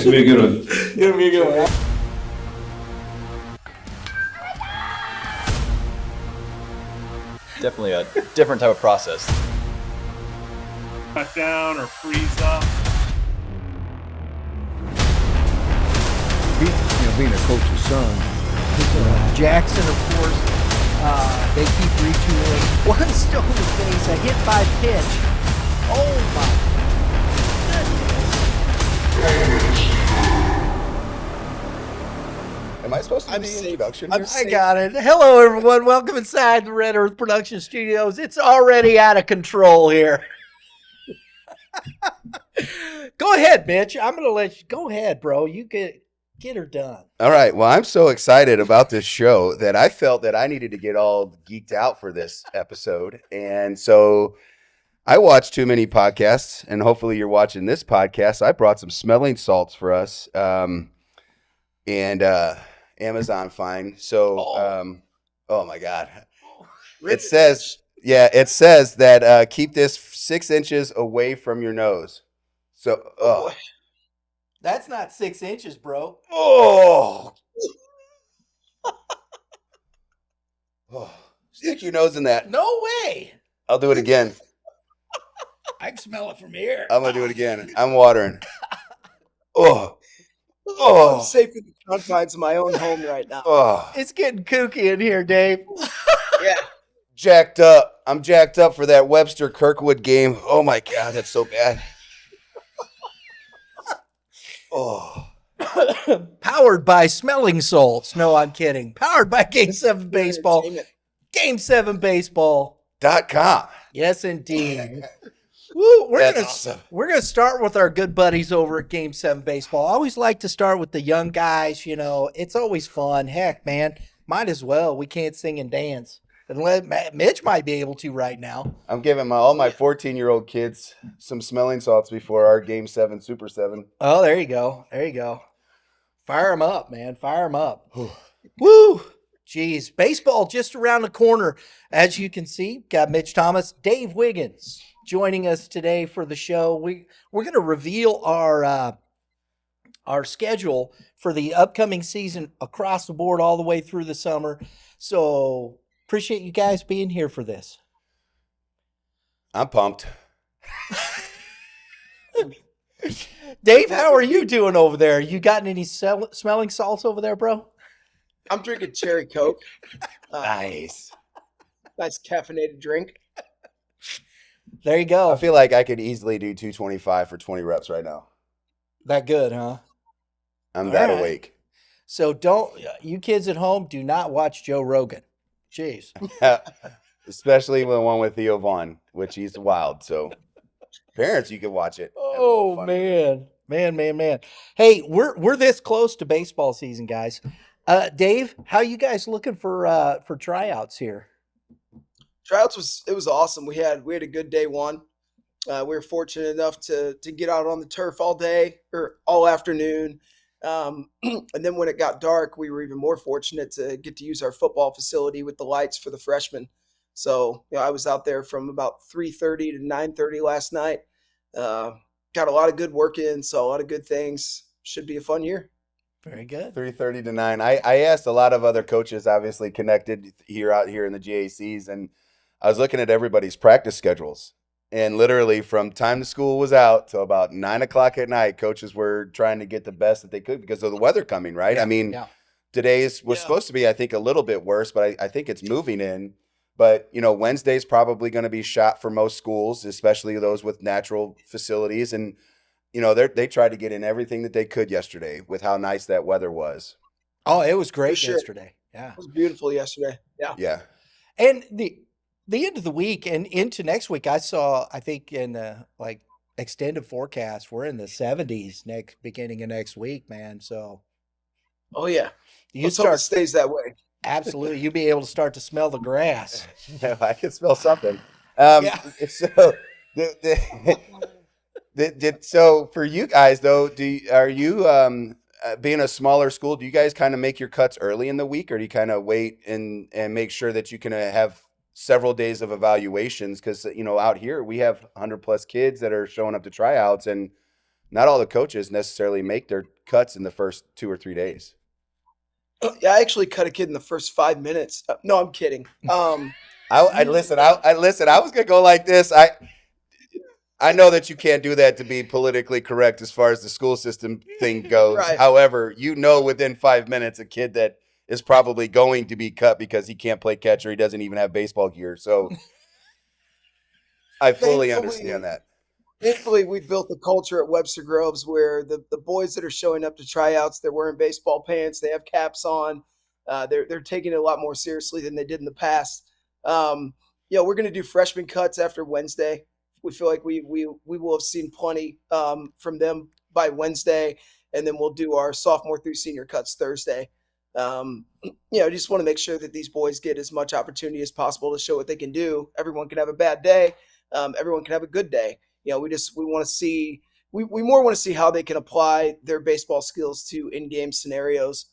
It's gonna be a good one. It's gonna be a good one. Definitely a different type of process. Cut down or freeze up. Being a coach's son. Jackson, of course, they keep retooling. One stolen base, a hit by pitch. Oh my goodness. Am I supposed to do the introduction? I got it. Hello, everyone. Welcome inside the Red Earth Production Studios. It's already out of control here. Go ahead, Mitch. I'm going to let you go ahead, bro. You get her done. All right. Well, I'm so excited about this show that I felt that I needed to get all geeked out for this episode. And so I watch too many podcasts, and hopefully you're watching this podcast. I brought some smelling salts for us and Amazon Fine. So, oh my God. It says that keep this 6 inches away from your nose. So, That's not 6 inches, bro. Oh. Stick your nose in that. No way. I'll do it again. I can smell it from here. I'm going to do it again. I'm watering. I'm safe in the confines of my own home right now. It's getting kooky in here, Dave. Yeah. Jacked up. I'm jacked up for that Webster Kirkwood game. Oh my God, that's so bad. Powered by smelling salts. No, I'm kidding. Powered by Game 7 Baseball. Game7baseball.com. Yes, indeed. Woo, we're gonna start with our good buddies over at Game 7 Baseball. I always like to start with the young guys. You know, it's always fun. Heck, man, might as well. We can't sing and dance. Mitch might be able to right now. I'm giving all my 14-year-old kids some smelling salts before our Game 7 Super 7. Oh, there you go. There you go. Fire them up, man. Fire them up. Woo! Jeez. Baseball just around the corner. As you can see, got Mitch Thomas, Dave Wiggins joining us today for the show. We're going to reveal our schedule for the upcoming season across the board all the way through the summer. So appreciate you guys being here for this. I'm pumped. Dave, how are you doing over there? You gotten any smelling salts over there, bro? I'm drinking cherry Coke. Nice. Nice caffeinated drink. There you go. I feel like I could easily do 225 for 20 reps right now. That good, huh? I'm that awake. So you kids at home, do not watch Joe Rogan. Jeez. Especially the one with Theo Vaughn, which he's wild. So parents, you can watch it. Oh, man. Man. Hey, we're this close to baseball season, guys. Dave, how you guys looking for tryouts here? Tryouts was awesome. We had a good day one. We were fortunate enough to get out on the turf all day or all afternoon. And then when it got dark, we were even more fortunate to get to use our football facility with the lights for the freshmen. So, I was out there from about 3:30 to 9:30 last night. Got a lot of good work in, so a lot of good things. Should be a fun year. Very good. 3:30 to 9. I asked a lot of other coaches, obviously connected out here in the G.A.Cs, and I was looking at everybody's practice schedules. And literally from time the school was out till about 9 o'clock at night, coaches were trying to get the best that they could because of the weather coming, right? I mean, today's was supposed to be, I think, a little bit worse, but I think it's moving in. But, Wednesday's probably going to be shot for most schools, especially those with natural facilities. And, they tried to get in everything that they could yesterday with how nice that weather was. Oh, it was great yesterday. Yeah. It was beautiful yesterday. Yeah. Yeah. And the end of the week and into next week, I saw, I think in the extended forecast, we're in the 70s beginning of next week, man. So. Oh yeah. Let's hope it stays that way. Absolutely. You'll be able to start to smell the grass. Yeah, I can smell something. So for you guys though, are you being a smaller school, do you guys kind of make your cuts early in the week, or do you kind of wait and make sure that you can have several days of evaluations? Because out here we have 100+ kids that are showing up to tryouts, and not all the coaches necessarily make their cuts in the first 2 or 3 days. Yeah, I actually cut a kid in the first 5 minutes. No, I'm kidding. I listen. I listen. I was gonna go like this. I know that you can't do that to be politically correct as far as the school system thing goes. Right. However, within 5 minutes a kid that is probably going to be cut because he can't play catch or he doesn't even have baseball gear. So I fully understand that. Thankfully, we built the culture at Webster Groves where the boys that are showing up to tryouts, they're wearing baseball pants, they have caps on, they're taking it a lot more seriously than they did in the past. We're going to do freshman cuts after Wednesday. We feel like we will have seen plenty from them by Wednesday, and then we'll do our sophomore through senior cuts Thursday. Just want to make sure that these boys get as much opportunity as possible to show what they can do. Everyone can have a bad day. Everyone can have a good day. We want to see we more want to see how they can apply their baseball skills to in-game scenarios.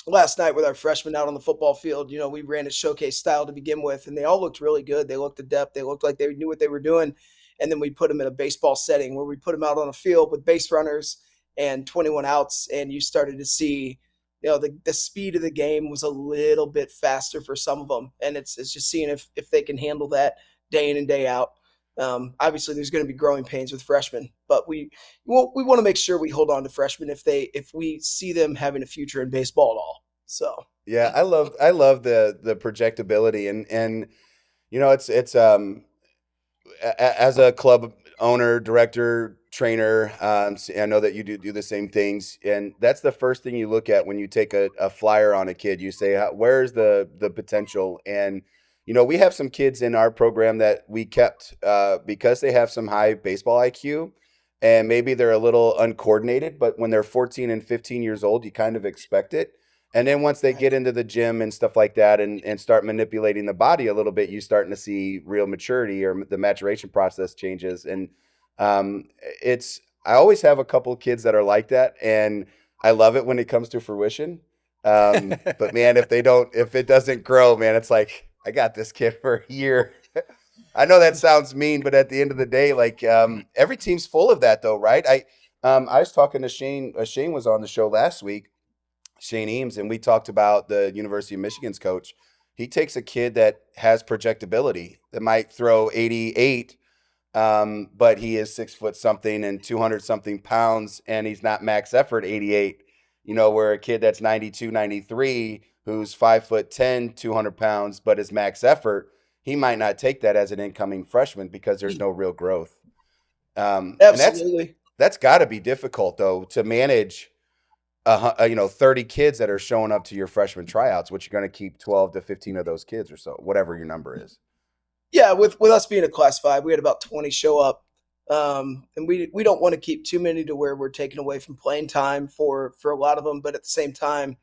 Last night with our freshmen out on the football field, we ran a showcase style to begin with, and they all looked really good. They looked adept. They looked like they knew what they were doing. And then we put them in a baseball setting where we put them out on a field with base runners and 21 outs, and you started to see, the speed of the game was a little bit faster for some of them, and it's just seeing if they can handle that day in and day out. Obviously, there's going to be growing pains with freshmen, but we want to make sure we hold on to freshmen if we see them having a future in baseball at all. So Yeah, I love the projectability and it's as a club owner, director, trainer, I know that you do the same things, and that's the first thing you look at when you take a flyer on a kid. You say, where's the potential? And we have some kids in our program that we kept because they have some high baseball IQ, and maybe they're a little uncoordinated, but when they're 14 and 15 years old, you kind of expect it. And then once they get into the gym and stuff like that and start manipulating the body a little bit, you're starting to see real maturity or the maturation process changes. And um, I always have a couple of kids that are like that. And I love it when it comes to fruition. But man, if it doesn't grow, man, it's like, I got this kid for a year. I know that sounds mean, but at the end of the day, like every team's full of that though, right? I was talking to Shane. Shane was on the show last week, Shane Eames, and we talked about the University of Michigan's coach. He takes a kid that has projectability that might throw 88, but he is 6 foot something and 200 something pounds, and he's not max effort 88. Where a kid that's 92, 93, who's 5'10", 200 pounds, but is max effort, he might not take that as an incoming freshman because there's no real growth. And absolutely, that's got to be difficult though to manage 30 kids that are showing up to your freshman tryouts, which you're going to keep 12 to 15 of those kids or so, whatever your number is. Yeah, with us being a class 5, we had about 20 show up. And we don't want to keep too many to where we're taking away from playing time for a lot of them, but at the same time,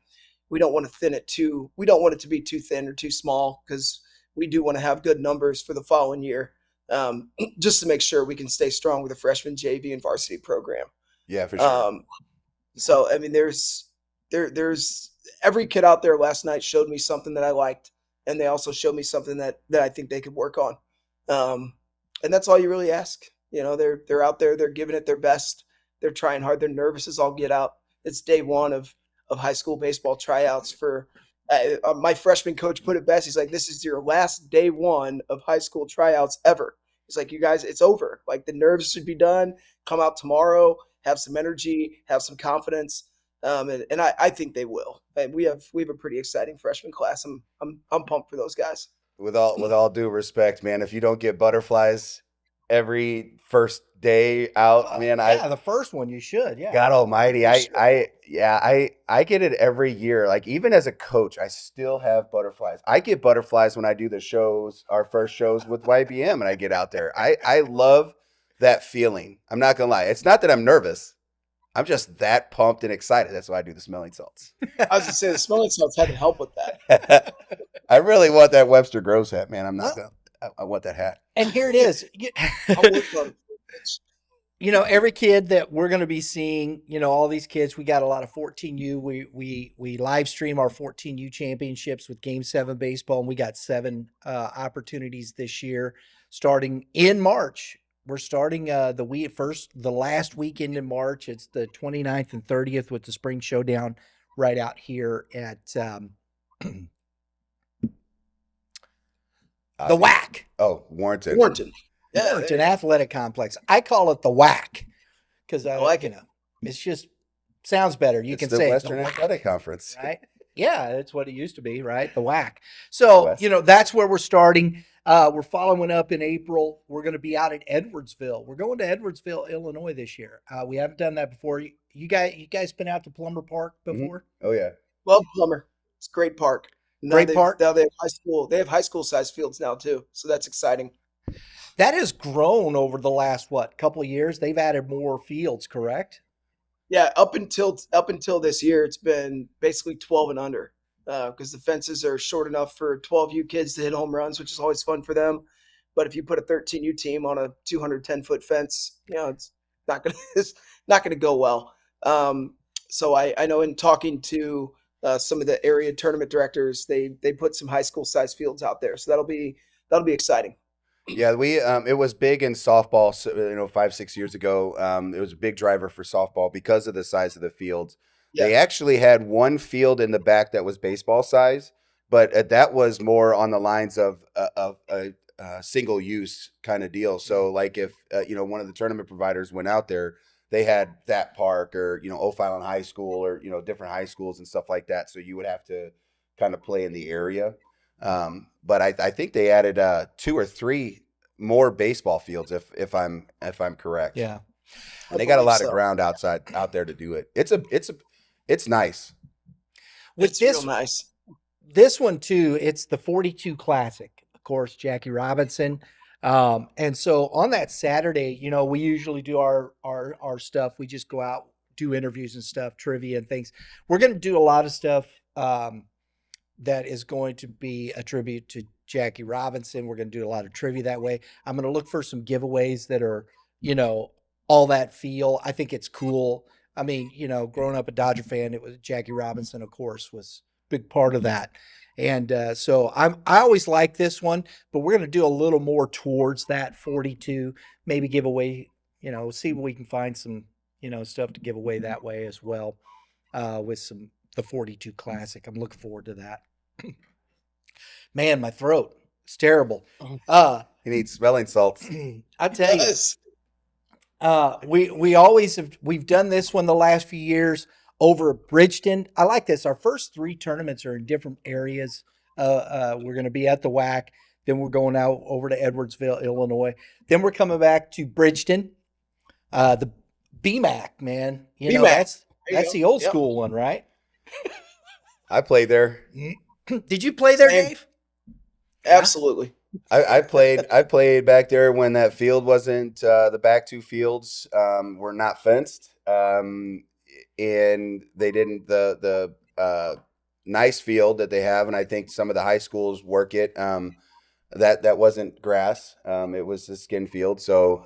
we don't want it to be too thin or too small, because we do want to have good numbers for the following year, just to make sure we can stay strong with the freshman JV and varsity program. Yeah, for sure. So I mean, there's every kid out there last night showed me something that I liked, and they also showed me something that I think they could work on. And that's all you really ask. They're out there, they're giving it their best, they're trying hard, they're nervous as all get out. It's day one of high school baseball tryouts for my freshman coach put it best. He's like, this is your last day one of high school tryouts ever. He's like, you guys, it's over. Like, the nerves should be done. Come out tomorrow, have some energy, have some confidence. And I think they will. And we have a pretty exciting freshman class. I'm pumped for those guys. With all due respect, man, if you don't get butterflies every first day out, man, the first one you should. Yeah. God Almighty, I get it every year. Like, even as a coach, I still have butterflies. I get butterflies when I do the shows, our first shows with Y.B.M, and I get out there. I love that feeling. I'm not gonna lie. It's not that I'm nervous. I'm just that pumped and excited. That's why I do the smelling salts. I was gonna say the smelling salts had to help with that. I really want that Webster Groves hat, man. I want that hat. And here it is. Every kid that we're going to be seeing, all these kids, we got a lot of 14U. We live stream our 14U championships with Game 7 baseball, and we got 7 opportunities this year starting in March. We're starting the last weekend in March. It's the 29th and 30th with the spring showdown right out here at the WAC. Oh, Warrenton. Warrenton. Yeah, Warrenton Athletic Complex. I call it the WAC because I like it. It's just sounds better. You It's can the say Western the WAC, Athletic Conference. right? Yeah, that's what it used to be, right? The WAC. So, West. that's where we're starting. We're following up in April. We're going to be out at Edwardsville. We're going to Edwardsville, Illinois this year. We haven't done that before. You guys been out to Plumber Park before? Oh yeah. Well, Plummer. It's a great park. Great park. Now they have high school. They have high school size fields now too. So that's exciting. That has grown over the last couple of years. They've added more fields, correct? Yeah, up until this year, it's been basically 12 and under because the fences are short enough for 12U kids to hit home runs, which is always fun for them. But if you put a 13U team on a 210-foot fence, it's not gonna go well. So I know in talking to some of the area tournament directors, they put some high school size fields out there, so that'll be exciting. Yeah, it was big in softball, 5-6 years ago. It was a big driver for softball because of the size of the fields. Yeah. They actually had one field in the back that was baseball size, but that was more on the lines of a single use kind of deal. So like if one of the tournament providers went out there, they had that park or O'Fallon High School or different high schools and stuff like that. So you would have to kind of play in the area. But I think they added 2 or 3 more baseball fields if I'm correct. Yeah. And they got a lot of ground out there to do it. It's nice. It's real nice. This one too, it's the 42 Classic, of course, Jackie Robinson. And so on that Saturday, we usually do our stuff. We just go out, do interviews and stuff, trivia and things. We're going to do a lot of stuff that is going to be a tribute to Jackie Robinson. We're going to do a lot of trivia that way. I'm going to look for some giveaways that are, all that feel. I think it's cool. I mean, growing up a Dodger fan, it was Jackie Robinson, of course, was a big part of that. And so I always like this one, but we're going to do a little more towards that 42, maybe give away, see if we can find some, stuff to give away that way as well with the 42 Classic. I'm looking forward to that. Man, my throat, it's terrible. He needs smelling salts. I tell you, we've done this one the last few years over at Bridgeton. I like this. Our first 3 tournaments are in different areas. We're going to be at the WAC. Then we're going out over to Edwardsville, Illinois. Then we're coming back to Bridgeton. The BMAC, man. That's the old school one, right? I played there. Did you play there, Dave? Absolutely. I played back there when that field wasn't the back 2 fields were not fenced. And they didn't the nice field that they have, and I think some of the high schools work it. That wasn't grass. It was a skin field. So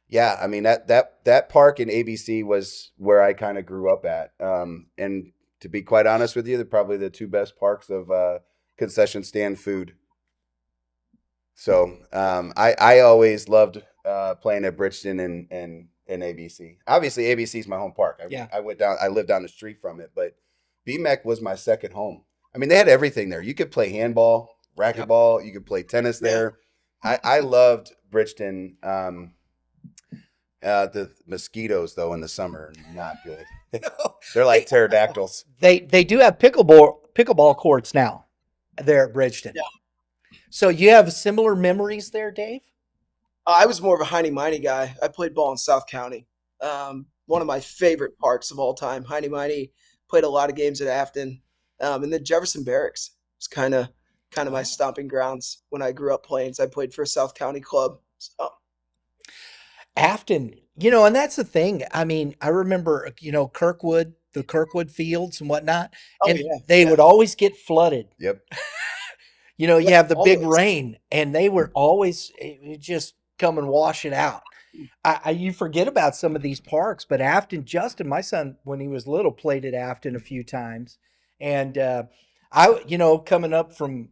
yeah, I mean that park in ABC was where I kind of grew up at. And to be quite honest with you, they're probably the 2 best parks of concession stand food. So I always loved playing at Bridgeton and ABC. Obviously, ABC is my home park. I lived down the street from it, but BMAC was my second home. I mean, they had everything there. You could play handball, racquetball. You could play tennis there. I loved Bridgeton. The mosquitoes, though, in the summer, not good. They're like pterodactyls. They do have pickleball courts now there at Bridgeton. Yeah. So you have similar memories there, Dave? I was more of a Heine-Miney guy. I played ball in South County. One of my favorite parks of all time. Heine-Miney, played a lot of games at Afton. And then Jefferson Barracks was kind of my stomping grounds when I grew up playing. So I played for a South County club. So. Afton, and that's the thing. I mean, I remember, Kirkwood, the Kirkwood fields and whatnot, and they would always get flooded. Yep. You have the big rain, and they were always just come and wash it out. You forget about some of these parks, but Afton, Justin, my son, when he was little, played at Afton a few times. And coming up from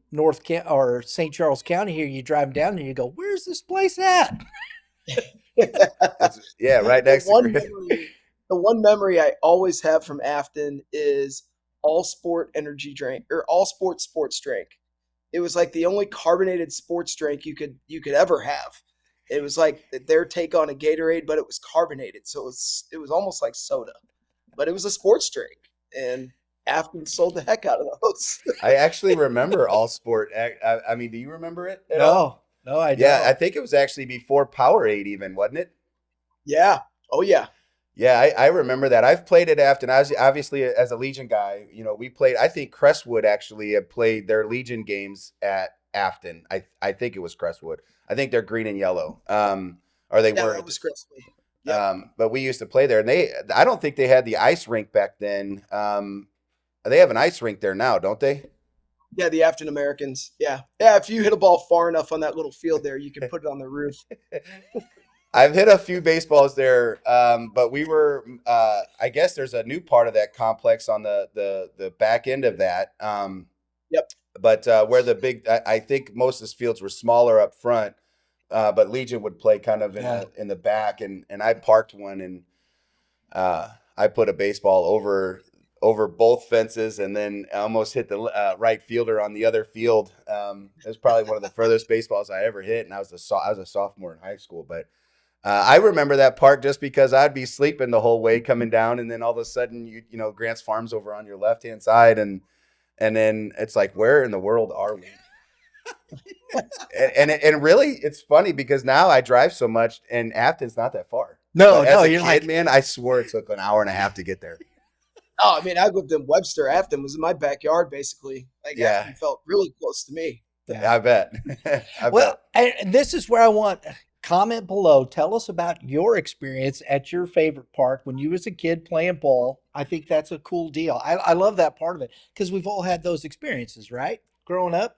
St. Charles County here, you drive down and you go, where's this place at? Yeah, right The next to one Griffin. memory, the one memory I always have from Afton is all sport energy drink or all sports drink. It was like the only carbonated sports drink you could ever have. It was like their take on a Gatorade, but it was carbonated, so it was almost like soda, but it was a sports drink, and Afton sold the heck out of those. I actually remember All Sport. I mean, do you remember it at all? No, I Yeah, I don't. think it was actually before Powerade even, wasn't it? Yeah. Oh yeah. Yeah, I remember that. I've played at Afton. I was obviously as a Legion guy. We played. I think Crestwood actually had played their Legion games at Afton. I think it was Crestwood. I think they're green and yellow. Or they Yeah, were. that was Crispy. Yep. But we used to play there, and I don't think they had the ice rink back then. They have an ice rink there now, don't they? Yeah, the African Americans. Yeah. Yeah, if you hit a ball far enough on that little field there, you can put it on the roof. I've hit a few baseballs there, but we were. I guess there's a new part of that complex on the back end of that. Yep. But where the big, I think most of the fields were smaller up front, but Legion would play kind of in the back, and I parked one, and I put a baseball over both fences, and then I almost hit the right fielder on the other field. It was probably one of the furthest baseballs I ever hit, and I was a sophomore in high school, but. I remember that park just because I'd be sleeping the whole way coming down, and then all of a sudden, Grant's Farm's over on your left hand side, and then it's like, where in the world are we? and really, it's funny because now I drive so much, and Afton's not that far. No, But as a you're kid, like, man, I swore it took an hour and a half to get there. Oh, I mean, I lived in Webster. Afton was in my backyard, basically. Like, Yeah. Afton felt really close to me. I bet. well, and this is where I want comment below. Tell us about your experience at your favorite park when you was a kid playing ball. I think that's a cool deal. I love that part of it because we've all had those experiences, right? Growing up.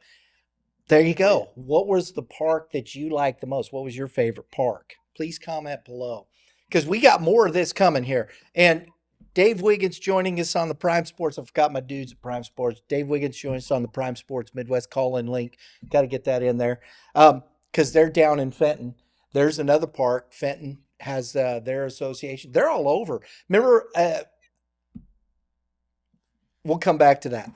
There you go. What was the park that you liked the most? What was your favorite park? Please comment below because we got more of this coming here. And Dave Wiggins joining us on the Prime Sports. I forgot my dudes at Prime Sports. Dave Wiggins joining us on the Prime Sports Midwest call-in link. Got to get that in there because they're down in Fenton. There's another park. Fenton has their association. They're all over. Remember, we'll come back to that.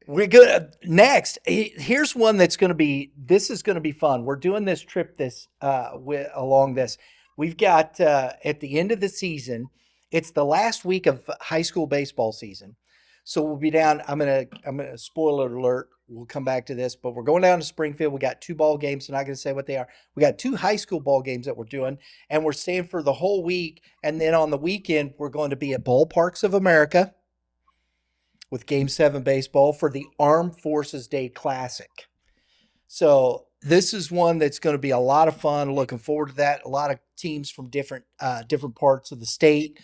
We're good. Next, here's one that's going to be. This is going to be fun. We're doing this trip along this. We've got at the end of the season. It's the last week of high school baseball season, so we'll be down. I'm gonna spoiler alert. We'll come back to this, but we're going down to Springfield. We got 2 ball games. I'm not going to say what they are. We got 2 high school ball games that we're doing, and we're staying for the whole week. And then on the weekend, we're going to be at Ballparks of America with Game 7 baseball for the Armed Forces Day Classic. So this is one that's going to be a lot of fun. Looking forward to that. A lot of teams from different parts of the state.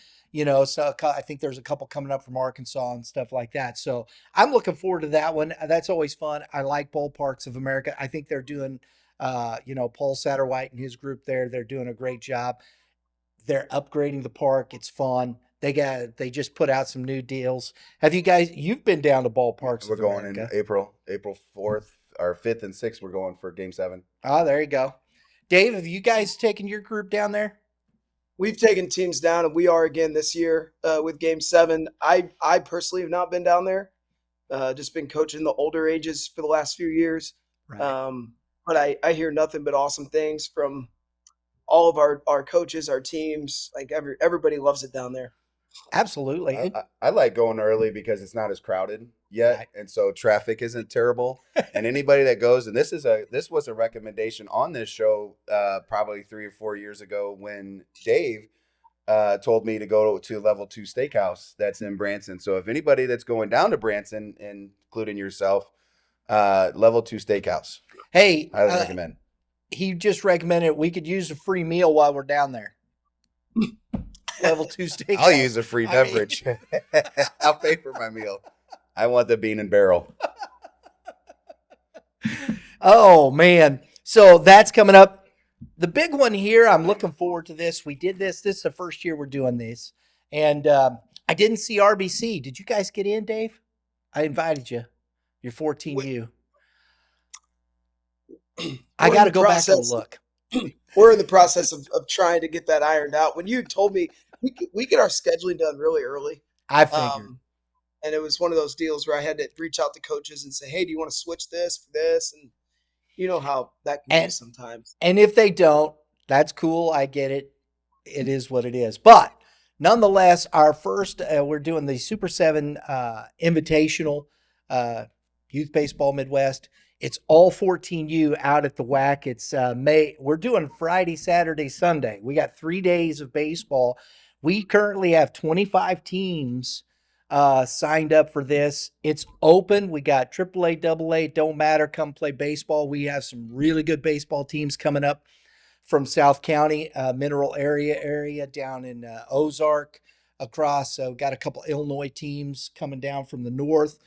So I think there's a couple coming up from Arkansas and stuff like that. So I'm looking forward to that one. That's always fun. I like Ballparks of America. I think they're doing, Paul Satterwhite and his group there. They're doing a great job. They're upgrading the park. It's fun. They just put out some new deals. Have you've been down to Ballparks? We're going in April 4th or 5th and 6th. We're going for Game 7. Oh, there you go. Dave, have you guys taken your group down there? We've taken teams down, and we are again this year with Game 7. I personally have not been down there. Just been coaching the older ages for the last few years. Right. But I hear nothing but awesome things from all of our coaches, our teams. Like everybody loves it down there. Absolutely. I like going early because it's not as crowded yet, Right. and so traffic isn't terrible. And anybody that goes, and this was a recommendation on this show probably 3 or 4 years ago when Dave told me to go to Level 2 Steakhouse that's in Branson. So if anybody that's going down to Branson, including yourself, Level 2 Steakhouse. Hey, Highly recommend. He just recommended we could use a free meal while we're down there. Level 2 Steakhouse. I'll use a free beverage. I'll pay for my meal. I want the bean and barrel. Oh, man. So that's coming up. The big one here, I'm looking forward to this. We did this. This is the first year we're doing this. And I didn't see RBC. Did you guys get in, Dave? I invited you. You're 14U. I got to go back and look. we're in the process of trying to get that ironed out. When you told me we get our scheduling done really early, I figured. and it was one of those deals where I had to reach out to coaches and say, "Hey, do you want to switch this for this?" And you know how that can be And sometimes. and if they don't, that's cool. I get it. It is what it is. But nonetheless, our first we're doing the Super 7 Invitational uh, Youth Baseball Midwest. It's all 14U out at the WAC. It's May. We're doing Friday, Saturday, Sunday. We got 3 days of baseball. We currently have 25 teams signed up for this. It's open. We got AAA, AA, don't matter. Come play baseball. We have some really good baseball teams coming up from South County, Mineral area down in Ozark, across. Got a couple Illinois teams coming down from the north.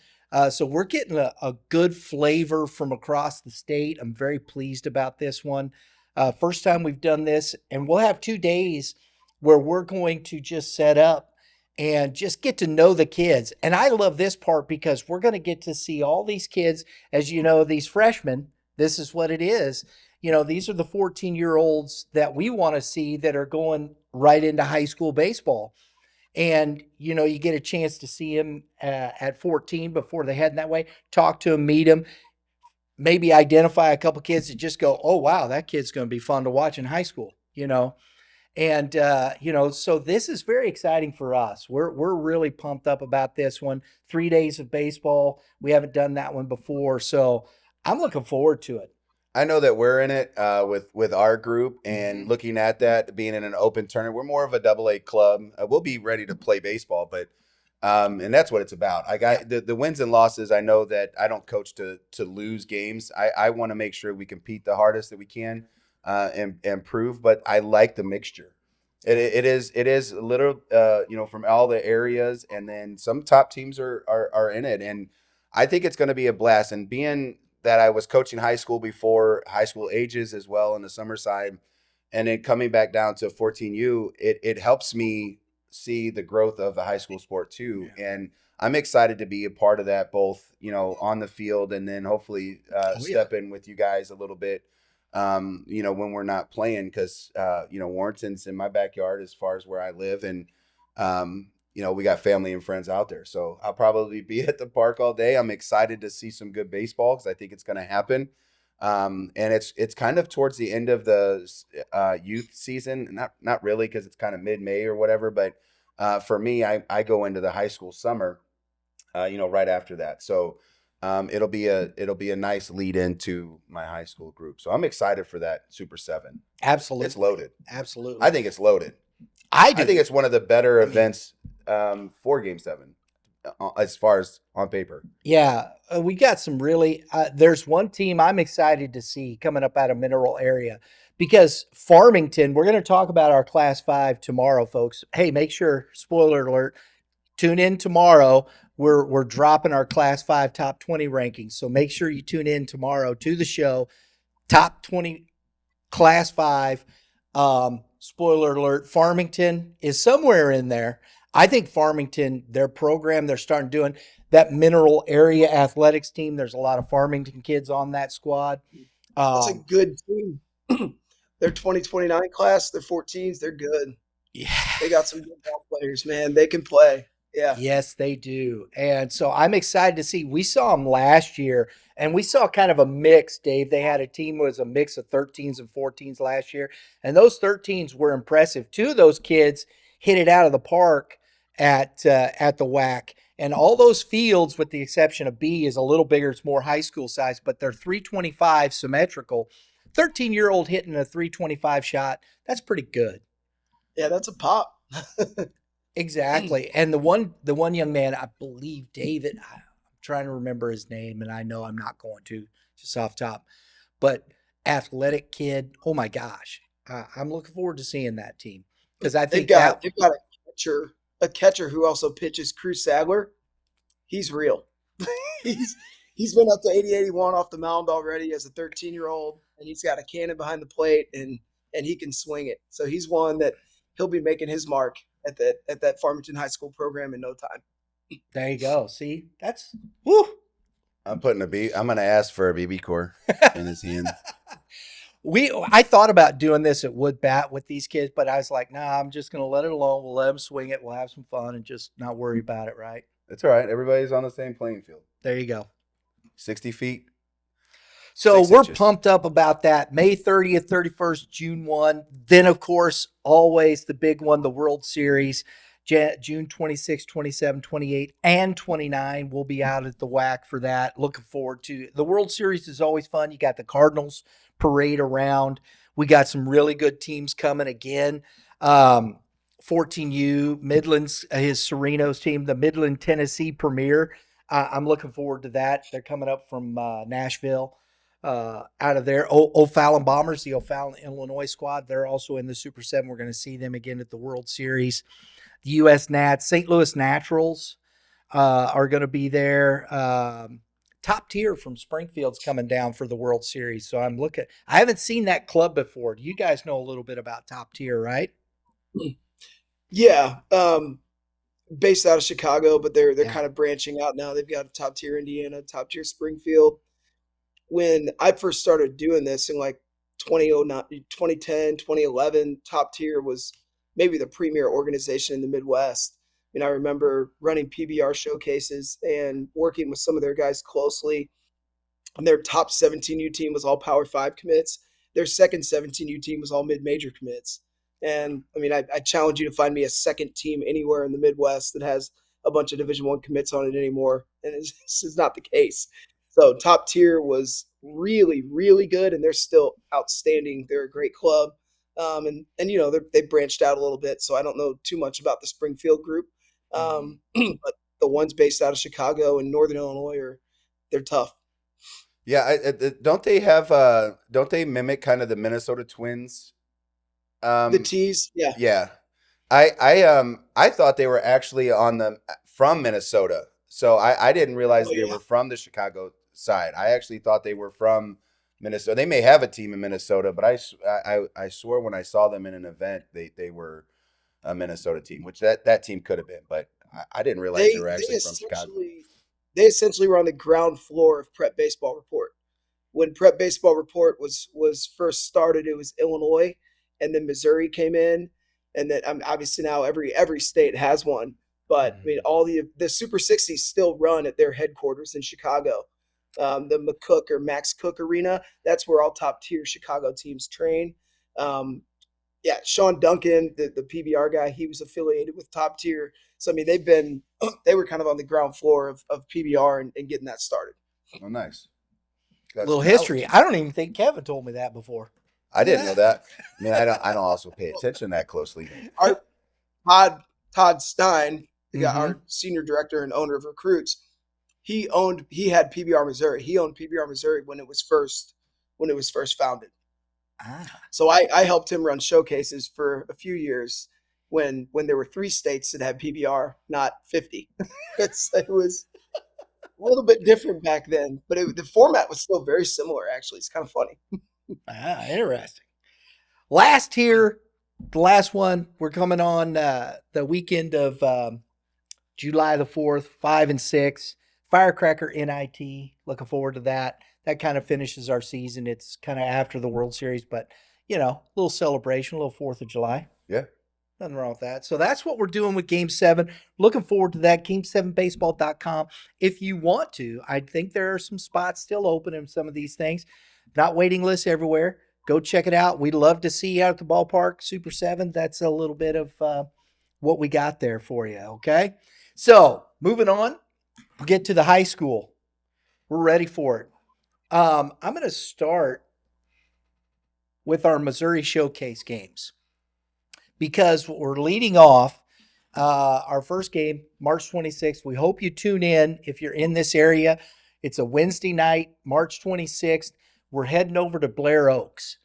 So we're getting a good flavor from across the state. I'm very pleased about this one. First time we've done this, and we'll have 2 days where we're going to just set up and just get to know the kids. And I love this part because we're going to get to see all these kids. As you know, these freshmen, this is what it is. These are the 14-year-olds that we want to see that are going right into high school baseball. And, you get a chance to see them at 14 before they head that way, talk to them, meet them, maybe identify a couple kids that just go, oh, wow, that kid's going to be fun to watch in high school. And so this is very exciting for us. We're really pumped up about this one. 3 days of baseball. We haven't done that one before, so I'm looking forward to it. I know that we're in it with our group and looking at that being in an open tournament. We're more of a AA club. We'll be ready to play baseball, but and that's what it's about. I got the wins and losses. I know that I don't coach to lose games. I want to make sure we compete the hardest that we can and improve. But I like the mixture. It is a little from all the areas, and then some top teams are in it, and I think it's going to be a blast. And being that I was coaching high school before, high school ages as well on the summer side, and then coming back down to 14U, it helps me see the growth of the high school sport too. Yeah. And I'm excited to be a part of that, both, on the field and then hopefully step in with you guys a little bit, when we're not playing, because, Warrenton's in my backyard as far as where I live. And, we got family and friends out there. So I'll probably be at the park all day. I'm excited to see some good baseball because I think it's going to happen. And it's kind of towards the end of the youth season. Not really, because it's kind of mid-May or whatever. But for me, I go into the high school summer, right after that. So it'll be a nice lead into my high school group. So I'm excited for that Super 7. Absolutely. It's loaded. Absolutely. I think it's loaded. I do. I think it's one of the better events for Game 7 as far as on paper. Yeah, we got some really. There's one team I'm excited to see coming up out of Mineral area because Farmington. We're going to talk about our Class 5 tomorrow, folks. Hey, make sure, spoiler alert, tune in tomorrow. We're dropping our Class 5 top 20 rankings, so make sure you tune in tomorrow to the show. Top 20 Class 5. Spoiler alert, Farmington is somewhere in there. I think Farmington, their program they're starting doing, that Mineral area athletics team, there's a lot of Farmington kids on that squad. That's a good team. They're 2029 class. They're 14s. They're good. Yeah. They got some good ball players, man. They can play. Yeah. Yes, they do. And so I'm excited to see. We saw them last year, and we saw kind of a mix, Dave. They had a team that was a mix of 13s and 14s last year, and those 13s were impressive. 2 of those kids hit it out of the park at the WAC. And all those fields, with the exception of B, is a little bigger. It's more high school size, but they're 325 symmetrical. 13-year-old hitting a 325 shot, that's pretty good. Yeah, that's a pop. Exactly. And the one young man, I believe David, I'm trying to remember his name, and I know I'm not going to just off top, but athletic kid. Oh my gosh. I'm looking forward to seeing that team because I think they've got a catcher who also pitches, Cruz Sagler. He's real. he's been up to 80-81 off the mound already as a 13-year-old, and he's got a cannon behind the plate and he can swing it. So he's one that he'll be making his mark at that Farmington High School program in no time. There you go. See, that's woo. I'm going to ask for a BB core in his hand. I thought about doing this at Wood Bat with these kids, but I was like, nah, I'm just going to let it alone. We'll let them swing it. We'll have some fun and just not worry about it, right? It's all right. Everybody's on the same playing field. There you go. 60 feet. So 6 we're inches. pumped up about that. May 30th, 31st, June 1. Then, of course, always the big one, the World Series. June 26, 27, 28, and 29. We'll be out at the WAC for that. Looking forward to it. The World Series is always fun. You got the Cardinals parade around. We got some really good teams coming again. 14U, Midlands, his Sereno's team, the Midland, Tennessee Premier. I'm looking forward to that. They're coming up from Nashville. Out of there. O'Fallon Bombers, the O'Fallon, Illinois squad. They're also in the Super 7. We're going to see them again at the World Series. The U.S. Nats, St. Louis Naturals are going to be there. Top Tier from Springfield's coming down for the World Series. So I haven't seen that club before. Do you guys know a little bit about Top Tier, right? Yeah. Based out of Chicago, but they're kind of branching out now. They've got a Top Tier Indiana, Top Tier Springfield. When I first started doing this in like 2009, 2010, 2011, Top Tier was maybe the premier organization in the Midwest. I remember running PBR showcases and working with some of their guys closely. And their top 17U team was all Power 5 commits. Their second 17U team was all mid-major commits. And I challenge you to find me a second team anywhere in the Midwest that has a bunch of Division I commits on it anymore. And this is not the case. So Top Tier was really, really good, and they're still outstanding. They're a great club. They branched out a little bit, so I don't know too much about the Springfield group. But the ones based out of Chicago and Northern Illinois they're tough. Yeah, don't they mimic kind of the Minnesota Twins? The T's, yeah. Yeah. I thought they were actually from Minnesota. So I didn't realize they were from the Chicago side. I actually thought they were from Minnesota. They may have a team in Minnesota, but I swore when I saw them in an event they were a Minnesota team, which that team could have been, but I didn't realize they were actually from Chicago. They essentially were on the ground floor of Prep Baseball Report. When Prep Baseball Report was first started, it was Illinois, and then Missouri came in, and then obviously now every state has one. But all the Super 60s still run at their headquarters in Chicago. The McCook or Max Cook Arena, that's where all Top Tier Chicago teams train. Sean Duncan, the PBR guy, he was affiliated with Top Tier. So they were kind of on the ground floor of PBR and getting that started. Oh, nice. A little history. I don't even think Kevin told me that before. I didn't know that. I don't also pay attention that closely. Our Todd Stein, our senior director and owner of recruits, he had PBR Missouri. He owned PBR Missouri when it was first founded. So I helped him run showcases for a few years when there were 3 states that had PBR, not 50. It was a little bit different back then, but the format was still very similar. Actually, it's kind of funny. Interesting. Last here, the last one. We're coming on the weekend of July the 4th, 5 and 6. Firecracker NIT. Looking forward to that. That kind of finishes our season. It's kind of after the World Series, but a little celebration, a little 4th of July. Yeah. Nothing wrong with that. So that's what we're doing with Game 7. Looking forward to that. Game7baseball.com. If you want to, I think there are some spots still open in some of these things. Not waiting lists everywhere. Go check it out. We'd love to see you out at the ballpark. Super 7. That's a little bit of what we got there for you. Okay. So moving on, we'll get to the high school. We're ready for it. I'm going to start with our Missouri Showcase games because we're leading off our first game, March 26th. We hope you tune in if you're in this area. It's a Wednesday night, March 26th. We're heading over to Blair Oaks.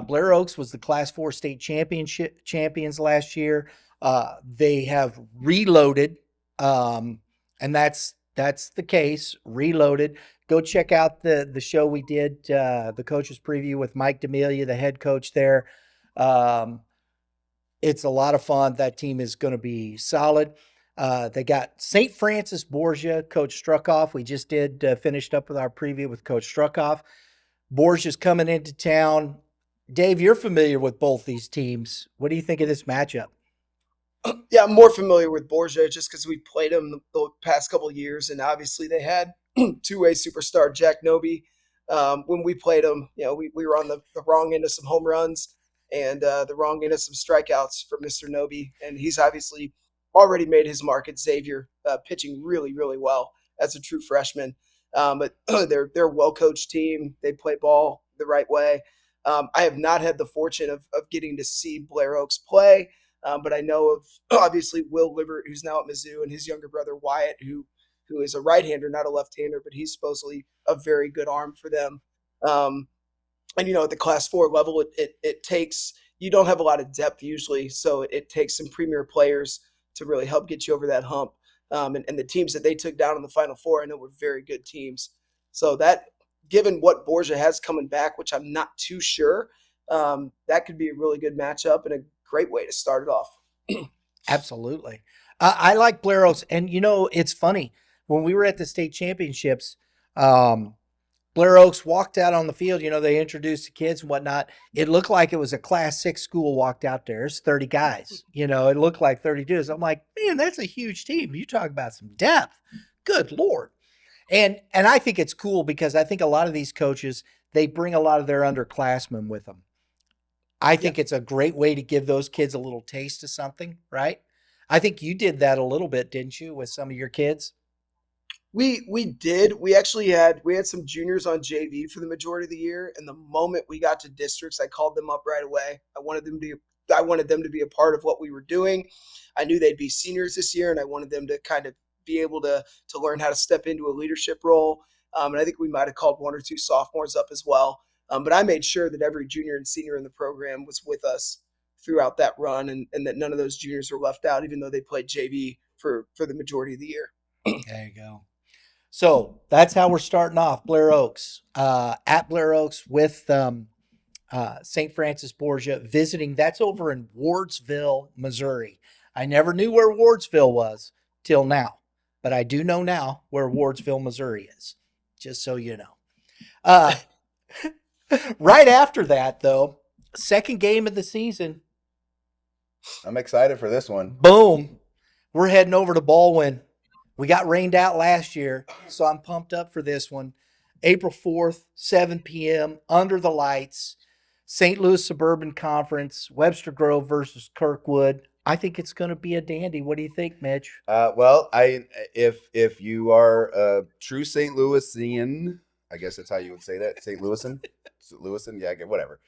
Blair Oaks was the Class 4 state champions last year. They have reloaded, and that's the case, reloaded. Go check out the show we did, the coach's preview with Mike D'Amelia, the head coach there. It's a lot of fun. That team is going to be solid. They got St. Francis Borgia, Coach Struckoff. We just finished up with our preview with Coach Struckoff. Borgia's coming into town. Dave, you're familiar with both these teams. What do you think of this matchup? Yeah, I'm more familiar with Borgia just because we played them the past couple of years, and obviously they had two-way superstar Jack Noby. When we played them, we were on the wrong end of some home runs and the wrong end of some strikeouts for Mr. Noby, and he's obviously already made his mark at Xavier, pitching really, really well as a true freshman. But they're a well-coached team. They play ball the right way. I have not had the fortune of getting to see Blair Oaks play. But I know of obviously Will Libbert, who's now at Mizzou, and his younger brother Wyatt, who is a right-hander, not a left-hander, but he's supposedly a very good arm for them. And at the Class 4 level, it takes you don't have a lot of depth usually, so it takes some premier players to really help get you over that hump. And the teams that they took down in the Final Four, I know were very good teams. So that, given what Borgia has coming back, which I'm not too sure, that could be a really good matchup and a great way to start it off. Absolutely. I like Blair Oaks. And, it's funny. When we were at the state championships, Blair Oaks walked out on the field. They introduced the kids and whatnot. It looked like it was a Class 6 school walked out there. It's 30 guys. It looked like 30 dudes. I'm like, man, that's a huge team. You talk about some depth. Good Lord. And I think it's cool because I think a lot of these coaches, they bring a lot of their underclassmen with them. I think it's a great way to give those kids a little taste of something, right? I think you did that a little bit, didn't you, with some of your kids? We did. We actually had some juniors on JV for the majority of the year, and the moment we got to districts, I called them up right away. I wanted them to be a part of what we were doing. I knew they'd be seniors this year, and I wanted them to kind of be able to learn how to step into a leadership role. And I think we might have called one or two sophomores up as well. But I made sure that every junior and senior in the program was with us throughout that run, and that none of those juniors were left out, even though they played JV for the majority of the year. There you go. So that's how we're starting off. Blair Oaks, at Blair Oaks with St. Francis Borgia visiting. That's over in Wardsville, Missouri. I never knew where Wardsville was till now, but I do know now where Wardsville, Missouri is, just so you know. Right after that, though, second game of the season. I'm excited for this one. Boom. We're heading over to Baldwin. We got rained out last year, so I'm pumped up for this one. April 4th, 7 p.m., under the lights. St. Louis Suburban Conference, Webster Grove versus Kirkwood. I think it's going to be a dandy. What do you think, Mitch? Well, if you are a true St. Louisian, I guess that's how you would say that, St. Louisan, yeah, whatever.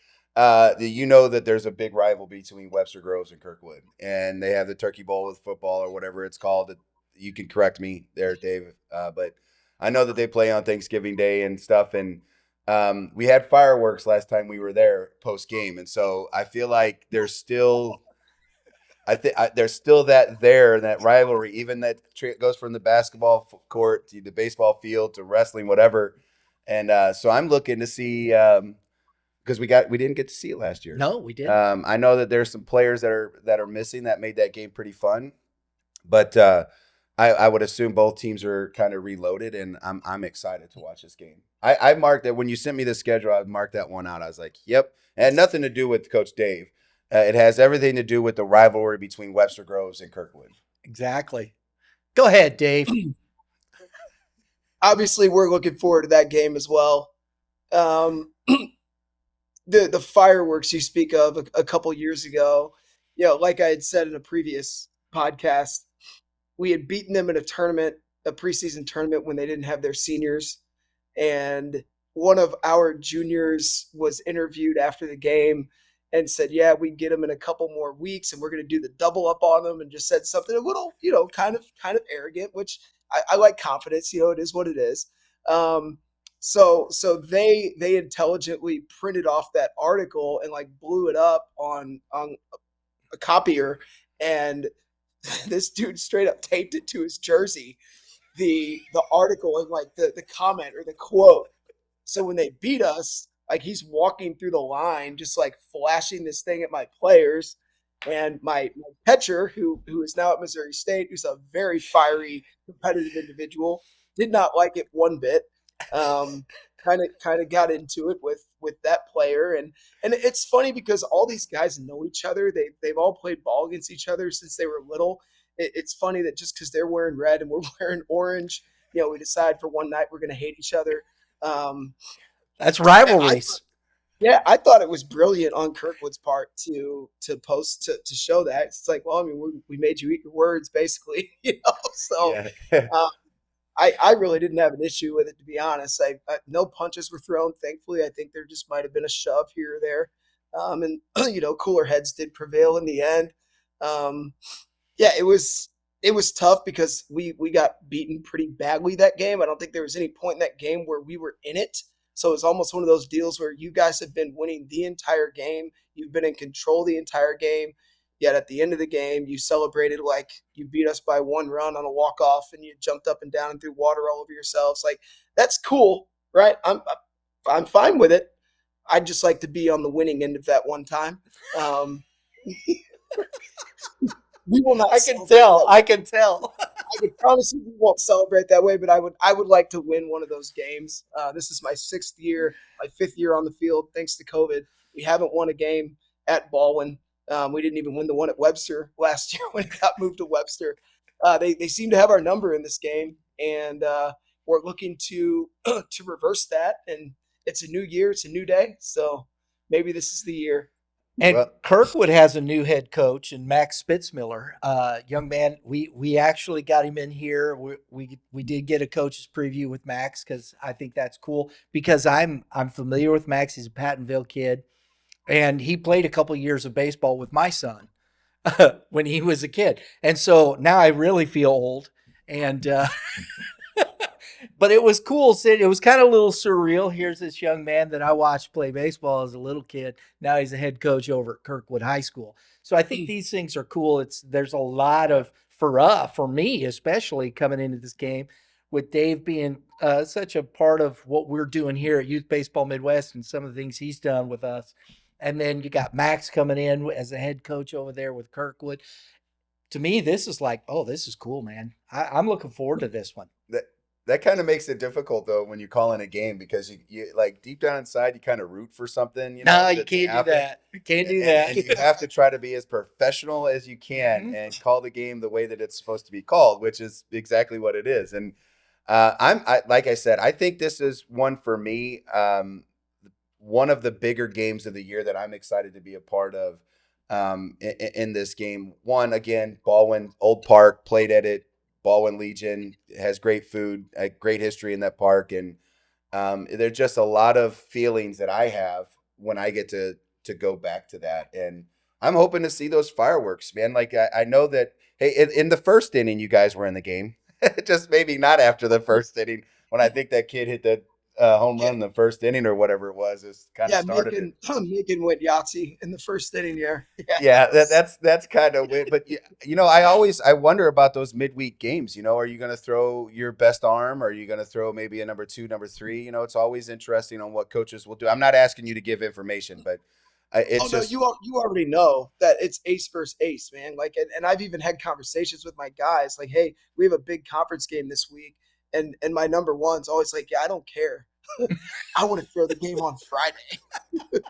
You know that there's a big rival between Webster Groves and Kirkwood, and they have the Turkey Bowl with football or whatever it's called. You can correct me there, Dave. But I know that they play on Thanksgiving Day and stuff, and we had fireworks last time we were there post game, and so I feel like there's still. There's still that rivalry, even that goes from the basketball court to the baseball field to wrestling, whatever. And so I'm looking to see because we didn't get to see it last year. No, we didn't. I know that there's some players that are missing that made that game pretty fun, but I would assume both teams are kind of reloaded, and I'm excited to watch this game. I marked that when you sent me the schedule. I marked that one out. I was like, yep, it had nothing to do with Coach Dave. It has everything to do with the rivalry between Webster Groves and Kirkwood. Exactly. Go ahead, Dave. Obviously, we're looking forward to that game as well. The fireworks you speak of a couple years ago, like I had said in a previous podcast, we had beaten them in a preseason tournament when they didn't have their seniors, and one of our juniors was interviewed after the game and said, yeah, we get them in a couple more weeks and we're going to do the double up on them, and just said something a little, kind of arrogant, which I like confidence, it is what it is. So they intelligently printed off that article and blew it up on a copier, and this dude straight up taped it to his jersey, the article and the comment or the quote. So when they beat us, he's walking through the line, just flashing this thing at my players, and my catcher, who is now at Missouri State, who's a very fiery, competitive individual, did not like it one bit. kind of got into it with that player, and it's funny because all these guys know each other. They've all played ball against each other since they were little. It's funny that just because they're wearing red and we're wearing orange, we decide for one night we're going to hate each other. Um, That's I rivalries. Yeah, I thought it was brilliant on Kirkwood's part to post to show that. It's like, well, I mean, we made you eat your words, basically, So Yeah. uh, I really didn't have an issue with it, to be honest. No punches were thrown. Thankfully, I think there just might have been a shove here or there, and cooler heads did prevail in the end. Um, yeah, it was tough because we got beaten pretty badly that game. I don't think there was any point in that game where we were in it. So it's almost one of those deals where you guys have been winning the entire game. You've been in control the entire game. Yet at the end of the game, you celebrated like you beat us by one run on a walk off, and you jumped up and down and threw water all over yourselves. Like that's cool, right? I'm fine with it. I'd just like to be on the winning end of that one time. Um, we will not. I can celebrate tell. that. I can tell. I can promise you we won't celebrate that way, but I would like to win one of those games. This is my 6th year, my 5th year on the field. Thanks to COVID, we haven't won a game at Baldwin. We didn't even win the one at Webster last year when it got moved to Webster. They seem to have our number in this game, and we're looking to to reverse that. And it's a new year, it's a new day, so maybe this is the year. And Well, Kirkwood has a new head coach, and Max Spitzmiller, young man. We actually got him in here. We did get a coach's preview with Max because I think that's cool because I'm familiar with Max. He's a Pattonville kid, and he played a couple years of baseball with my son when he was a kid, and so now I really feel old. And but it was cool. It was kind of a little surreal. Here's this young man that I watched play baseball as a little kid. Now he's a head coach over at Kirkwood High School. So I think these things are cool. There's a lot of for me especially coming into this game with Dave being such a part of what we're doing here at Youth Baseball Midwest and some of the things he's done with us. And then you got Max coming in as a head coach over there with Kirkwood. To me, this is like, oh, this is cool, man. I'm looking forward to this one. that kind of makes it difficult though when you call in a game because you like deep down inside you kind of root for something, No, you to can't do happen. that. You can't do And, that. and you have to try to be as professional as you can Mhm. and call the game the way that it's supposed to be called, which is exactly what it is. And like I said, I think this is one for me. One of the bigger games of the year that I'm excited to be a part of. In this game, one again, Baldwin Old Park played at it. Baldwin Legion has great food, a great history in that park, and there's just a lot of feelings that I have when I get to go back to that, and I'm hoping to see those fireworks, man. Like I know that hey, in the first inning, you guys were in the game, just maybe not after the first inning when I think that kid hit the home run in the first inning or whatever it was. It's kind of Yeah, started it. Megan went Yahtzee in the first inning. Yeah, Yeah, that's kind of weird. But I wonder about those midweek games. Are you going to throw your best arm? Or are you going to throw maybe a number 2, number 3? It's always interesting on what coaches will do. I'm not asking you to give information, but Oh it's no, just you already know that it's ace versus ace, man. Like, and I've even had conversations with my guys, like, hey, we have a big conference game this week, and my number one's always like, yeah, I don't care. I want to throw the game on Friday.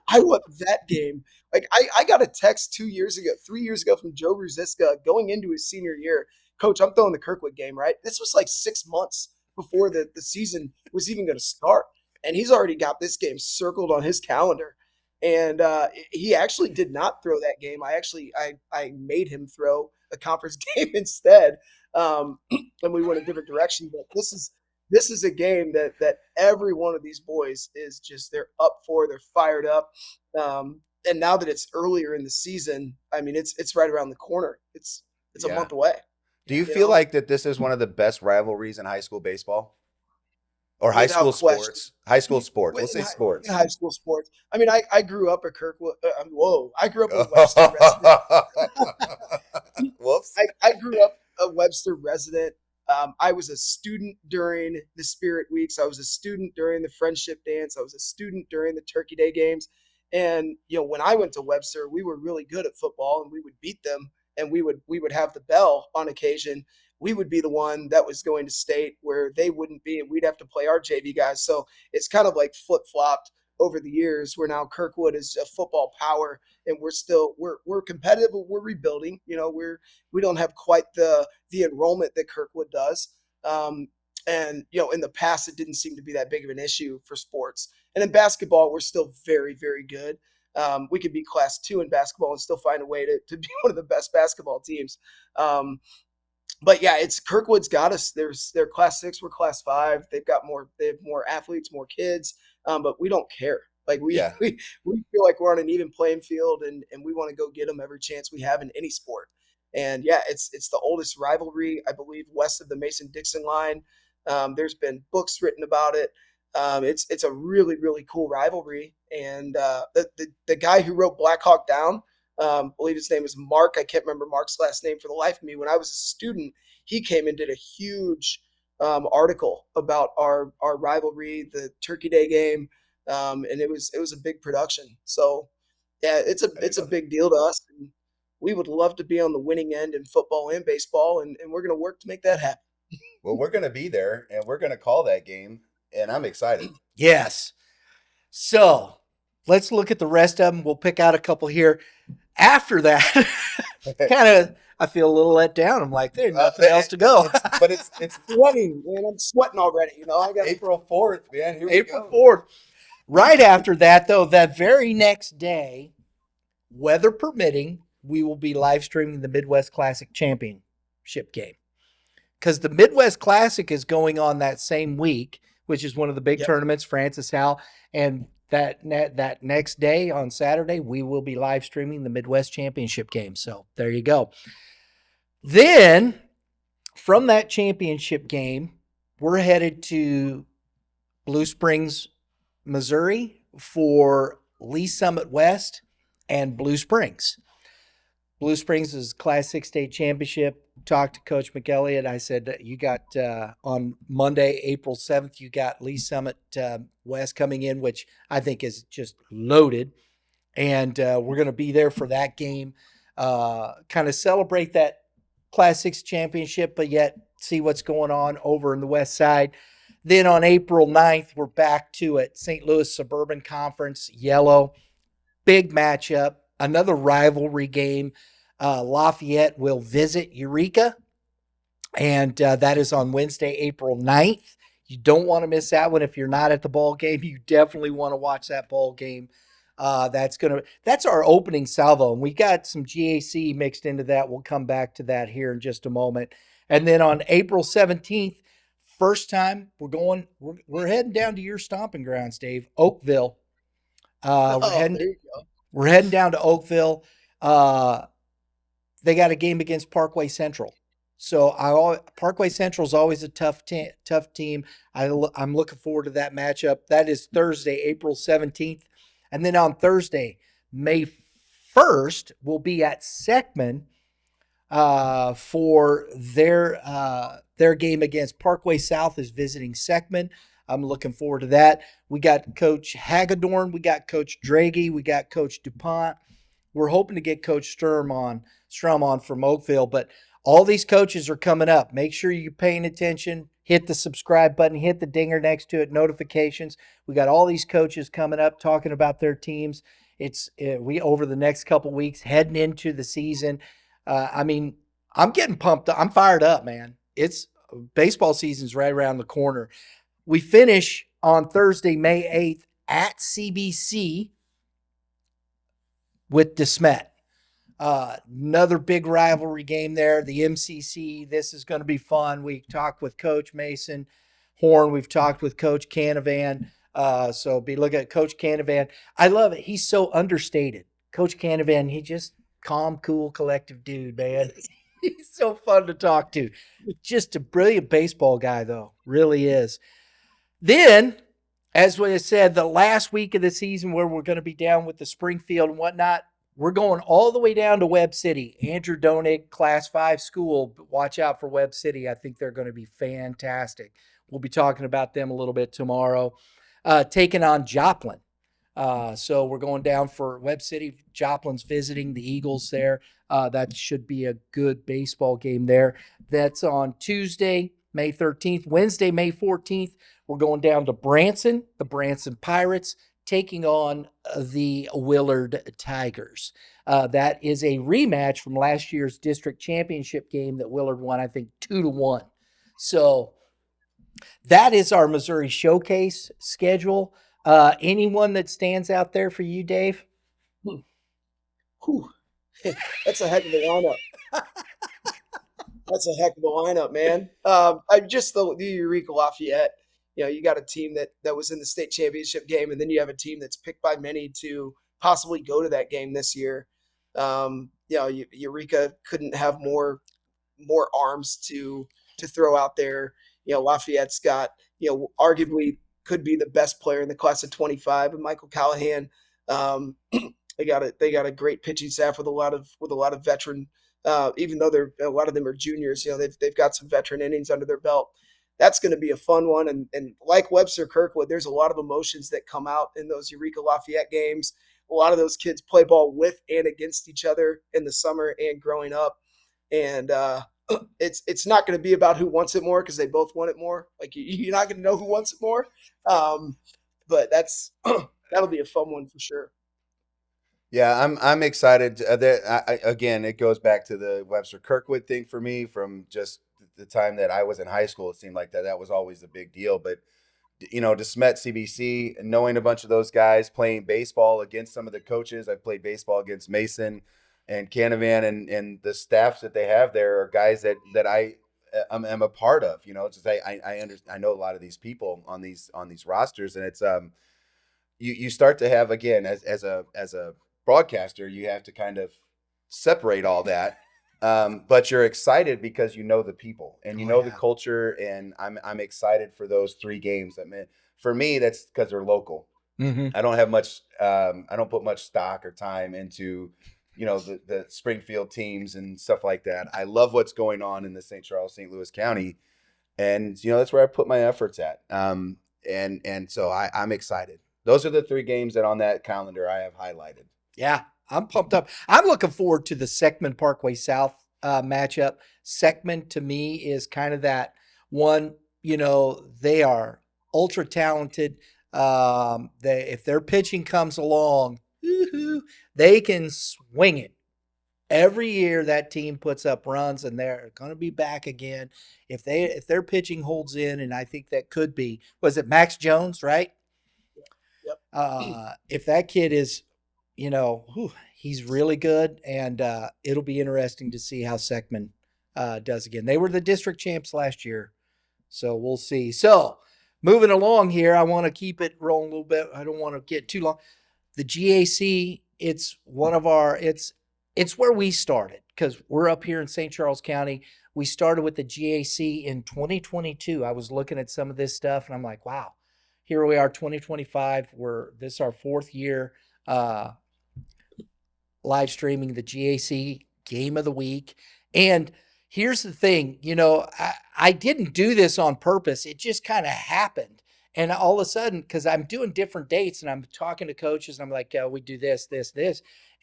I want that game. Like I got a text 2 years ago, 3 years ago from Joe Ruziska going into his senior year. Coach, I'm throwing the Kirkwood game, right? This was like 6 months before the season was even going to start. And he's already got this game circled on his calendar. And he actually did not throw that game. I made him throw a conference game instead. And we went a different direction. But this is a game that every one of these boys is just they're up for. They're fired up. And now that it's earlier in the season, I mean it's right around the corner. It's a yeah. month away. Do you feel like that this is one of the best rivalries in high school baseball or high Without school question. sports? High school sports. In Let's say high, sports. in high school sports. I mean, I grew up at Kirkwood. I grew up a Webster resident. Whoops. I grew up a Webster resident. I was a student during the Spirit Weeks. I was a student during the Friendship Dance. I was a student during the Turkey Day games. And when I went to Webster, we were really good at football, and we would beat them, and we would have the bell on occasion. we would be the one that was going to state where they wouldn't be, and we'd have to play our JV guys. So it's kind of like flip-flopped over the years, where now Kirkwood is a football power, and we're competitive, but we're rebuilding. We don't have quite the enrollment that Kirkwood does. And in the past, it didn't seem to be that big of an issue for sports. And in basketball, we're still very, very good. We could be class 2 in basketball and still find a way to be one of the best basketball teams. But yeah, it's Kirkwood's got us. They're class 6, we're class 5. They have more athletes, more kids, but we don't care. Like we feel like we're on an even playing field, and we want to go get them every chance we have in any sport. And yeah, it's the oldest rivalry, I believe, west of the Mason-Dixon line. There's been books written about it. It's a really, really cool rivalry. And the guy who wrote Black Hawk Down, I believe his name is Mark. I can't remember Mark's last name for the life of me. When I was a student, he came and did a huge article about our rivalry, the Turkey Day game, and it was a big production. So yeah, it's a big deal to us. And we would love to be on the winning end in football and baseball, and we're going to work to make that happen. Well, we're going to be there, and we're going to call that game, and I'm excited. Yes. So let's look at the rest of them. We'll pick out a couple here. After that, I feel a little let down. I'm like, there's nothing else to go. But it's Sweating, man. I'm sweating already. I got April 4th, man. Here we April go. 4th. Right after that, though, that very next day, weather permitting, we will be live streaming the Midwest Classic Championship game. Because the Midwest Classic is going on that same week, which is one of the big tournaments, Francis Howell. And that next day on Saturday, we will be live streaming the Midwest Championship game. So there you go. Then from that championship game, we're headed to Blue Springs, Missouri for Lee Summit West and Blue Springs. Blue Springs is Class 6 state championship. Talked to Coach McElliott. I said, you got on Monday, April 7th, you got Lee Summit West coming in, which I think is just loaded. And we're going to be there for that game, kind of celebrate that Class 6 championship, but yet see what's going on over in the West Side. Then on April 9th, we're back to it. St. Louis Suburban Conference, Yellow. Big matchup. Another rivalry game. Lafayette will visit Eureka, and that is on Wednesday, April 9th. You don't want to miss that one. If you're not at the ball game, you definitely want to watch that ball game. That's our opening salvo, and we got some G.A.C. mixed into that. We'll come back to that here in just a moment. And then on April 17th, first time we're heading down to your stomping grounds, Dave, Oakville. We're heading down to Oakville. They got a game against Parkway Central. So Parkway Central is always a tough team. I'm looking forward to that matchup. That is Thursday, April 17th. And then on Thursday, May 1st, we'll be at Seckman for their game against Parkway South is visiting Seckman. I'm looking forward to that. We got Coach Hagedorn. We got Coach Draghi. We got Coach DuPont. We're hoping to get Coach Strum on from Oakville, but all these coaches are coming up. Make sure you're paying attention. Hit the subscribe button. Hit the dinger next to it. Notifications. We got all these coaches coming up talking about their teams. We over the next couple weeks heading into the season. I'm getting pumped up. I'm fired up, man. It's baseball season's right around the corner. We finish on Thursday, May 8th at CBC with DeSmet. Another big rivalry game there, the MCC. This is going to be fun. We talked with Coach Mason Horn. We've talked with Coach Canavan. So be looking at Coach Canavan. I love it. He's so understated. Coach Canavan, he just calm, cool, collective dude, man. He's so fun to talk to. Just a brilliant baseball guy, though. Really is. Then, as we said, the last week of the season where we're going to be down with the Springfield and whatnot, we're going all the way down to Webb City. Andrew Donig, Class 5 school. Watch out for Webb City. I think they're going to be fantastic. We'll be talking about them a little bit tomorrow. Taking on Joplin. So we're going down for Webb City. Joplin's visiting the Eagles there. That should be a good baseball game there. That's on Tuesday, May 13th. Wednesday, May 14th, we're going down to Branson, the Branson Pirates, taking on the Willard Tigers. That is a rematch from last year's district championship game that Willard won, I think, 2-1. So that is our Missouri Showcase schedule. Anyone that stands out there for you, Dave? Whew. That's a heck of a lineup. That's a heck of a lineup, man. I just the Eureka Lafayette. You got a team that was in the state championship game, and then you have a team that's picked by many to possibly go to that game this year. Eureka couldn't have more arms to throw out there. Lafayette's got arguably could be the best player in the class of 25, and Michael Callahan. They got a great pitching staff with a lot of veteran. Even though a lot of them are juniors, they've got some veteran innings under their belt. That's going to be a fun one. And like Webster Kirkwood, there's a lot of emotions that come out in those Eureka Lafayette games. A lot of those kids play ball with and against each other in the summer and growing up. And it's not going to be about who wants it more because they both want it more. Like you're not going to know who wants it more. But that'll be a fun one for sure. Yeah, I'm excited. Again, it goes back to the Webster Kirkwood thing for me from just the time that I was in high school. It seemed like that was always a big deal. But DeSmet, CBC, and knowing a bunch of those guys, playing baseball against some of the coaches. I've played baseball against Mason and Canavan, and the staffs that they have there are guys that I am a part of. Just I know a lot of these people on these rosters, and it's you start to have, again, as a broadcaster, you have to kind of separate all that, but you're excited because you know the people and the culture, and I'm excited for those 3 games. I mean, for me, that's because they're local. Mm-hmm. I don't have much. I don't put much stock or time into the Springfield teams and stuff like that. I love what's going on in the St. Charles, St. Louis County, and that's where I put my efforts at. And so I'm excited. Those are the 3 games that on that calendar I have highlighted. Yeah, I'm pumped up. I'm looking forward to the Seckman Parkway South matchup. Seckman, to me, is kind of that one, they are ultra talented. If their pitching comes along, they can swing it. Every year that team puts up runs, and they're going to be back again. If their pitching holds in, and I think that could be, was it Max Jones, right? Yep. If that kid is, he's really good, and it'll be interesting to see how Seckman does again. They were the district champs last year, so we'll see. So moving along here, I want to keep it rolling a little bit. I don't want to get too long. The G.A.C., it's where we started because we're up here in St. Charles County. We started with the G.A.C. in 2022. I was looking at some of this stuff, and I'm like, wow, here we are, 2025. This is our 4th year live streaming the G.A.C. Game of the Week. And here's the thing, I didn't do this on purpose. It just kind of happened. And all of a sudden, because I'm doing different dates and I'm talking to coaches, and I'm like, we do this.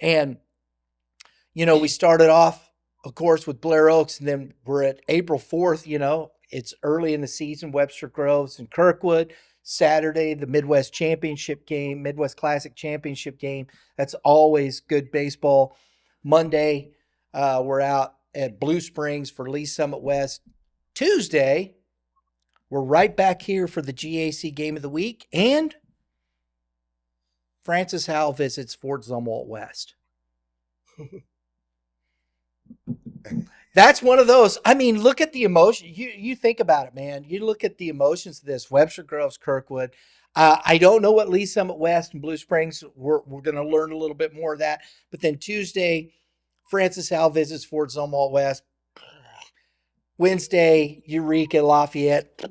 And, we started off, of course, with Blair Oaks, and then we're at April 4th, it's early in the season, Webster Groves and Kirkwood. Saturday, the Midwest Championship game, Midwest Classic Championship game. That's always good baseball. Monday, we're out at Blue Springs for Lee Summit West. Tuesday, we're right back here for the G.A.C. Game of the Week. And Francis Howell visits Fort Zumwalt West. That's one of those. I mean, look at the emotion. You think about it, man. You look at the emotions of this. Webster Groves, Kirkwood. I don't know what Lee Summit West and Blue Springs. We're going to learn a little bit more of that. But then Tuesday, Francis Howell visits Fort Zumwalt West. Wednesday, Eureka Lafayette.